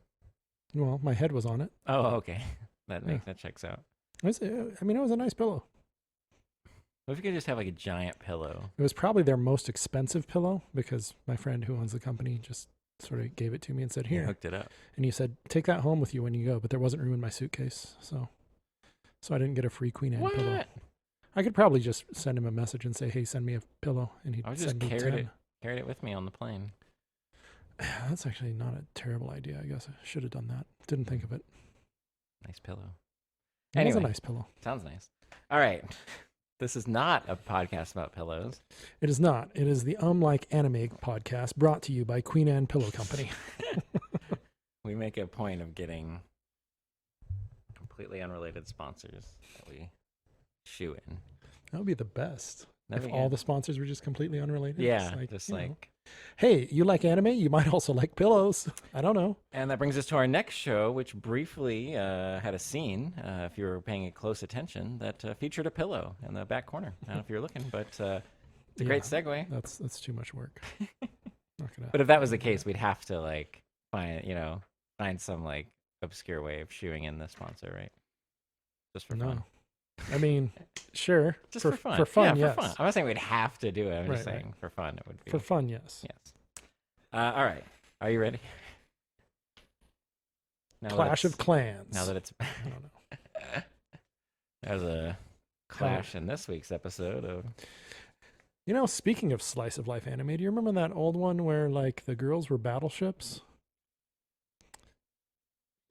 Well, my head was on it. Oh, okay. That checks out. It was a nice pillow. What if you could just have like a giant pillow? It was probably their most expensive pillow because my friend who owns the company just sort of gave it to me and said, You "Here." hooked it up. And he said, "Take that home with you when you go." But there wasn't room in my suitcase, so I didn't get a free Queen Anne pillow. What? I could probably just send him a message and say, "Hey, send me a pillow," and he'd I would just send me carried 10. it. Carried it with me on the plane. That's actually not a terrible idea. I guess I should have done that. Didn't think of it. Nice pillow. It was a Anyway. nice pillow. Sounds nice. All right. This is not a podcast about pillows. It is not. It is the Like Anime podcast brought to you by Queen Anne Pillow Company. We make a point of getting completely unrelated sponsors that we shoe in. That would be the best. That'd If be all good. the sponsors were just completely unrelated. Yeah, It's just you know, like. hey, you like anime? You might also like pillows. I don't know. And that brings us to our next show, which briefly had a scene, if you were paying close attention, that featured a pillow in the back corner. I don't know if you were looking, but it's a great segue. That's too much work. Not gonna. But if that was the case, we'd have to like find some like obscure way of shoeing in the sponsor, right? Just for fun. No. I mean, sure. Just for fun. For fun, yeah, yes. for fun. I'm not saying we'd have to do it. I'm just Right, saying for fun it would be. For fun, yes. Yes. All right. Are you ready? Now Clash of Clans. Now that it's I don't know. there's a clash in this week's episode of. You know, speaking of slice of life anime, do you remember that old one where like the girls were battleships?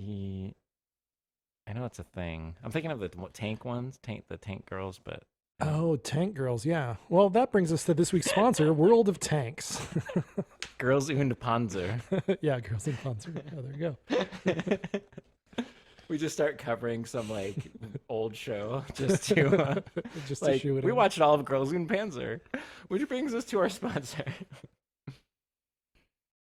I know it's a thing. I'm thinking of the tank ones, the tank girls, but Oh, Tank Girls, yeah. Well, that brings us to this week's sponsor, World of Tanks. Girls und Panzer. Yeah, Girls in Panzer. Oh, there you go. We just start covering some like old show just to Just like to shoe it we in. watched all of Girls und Panzer, which brings us to our sponsor.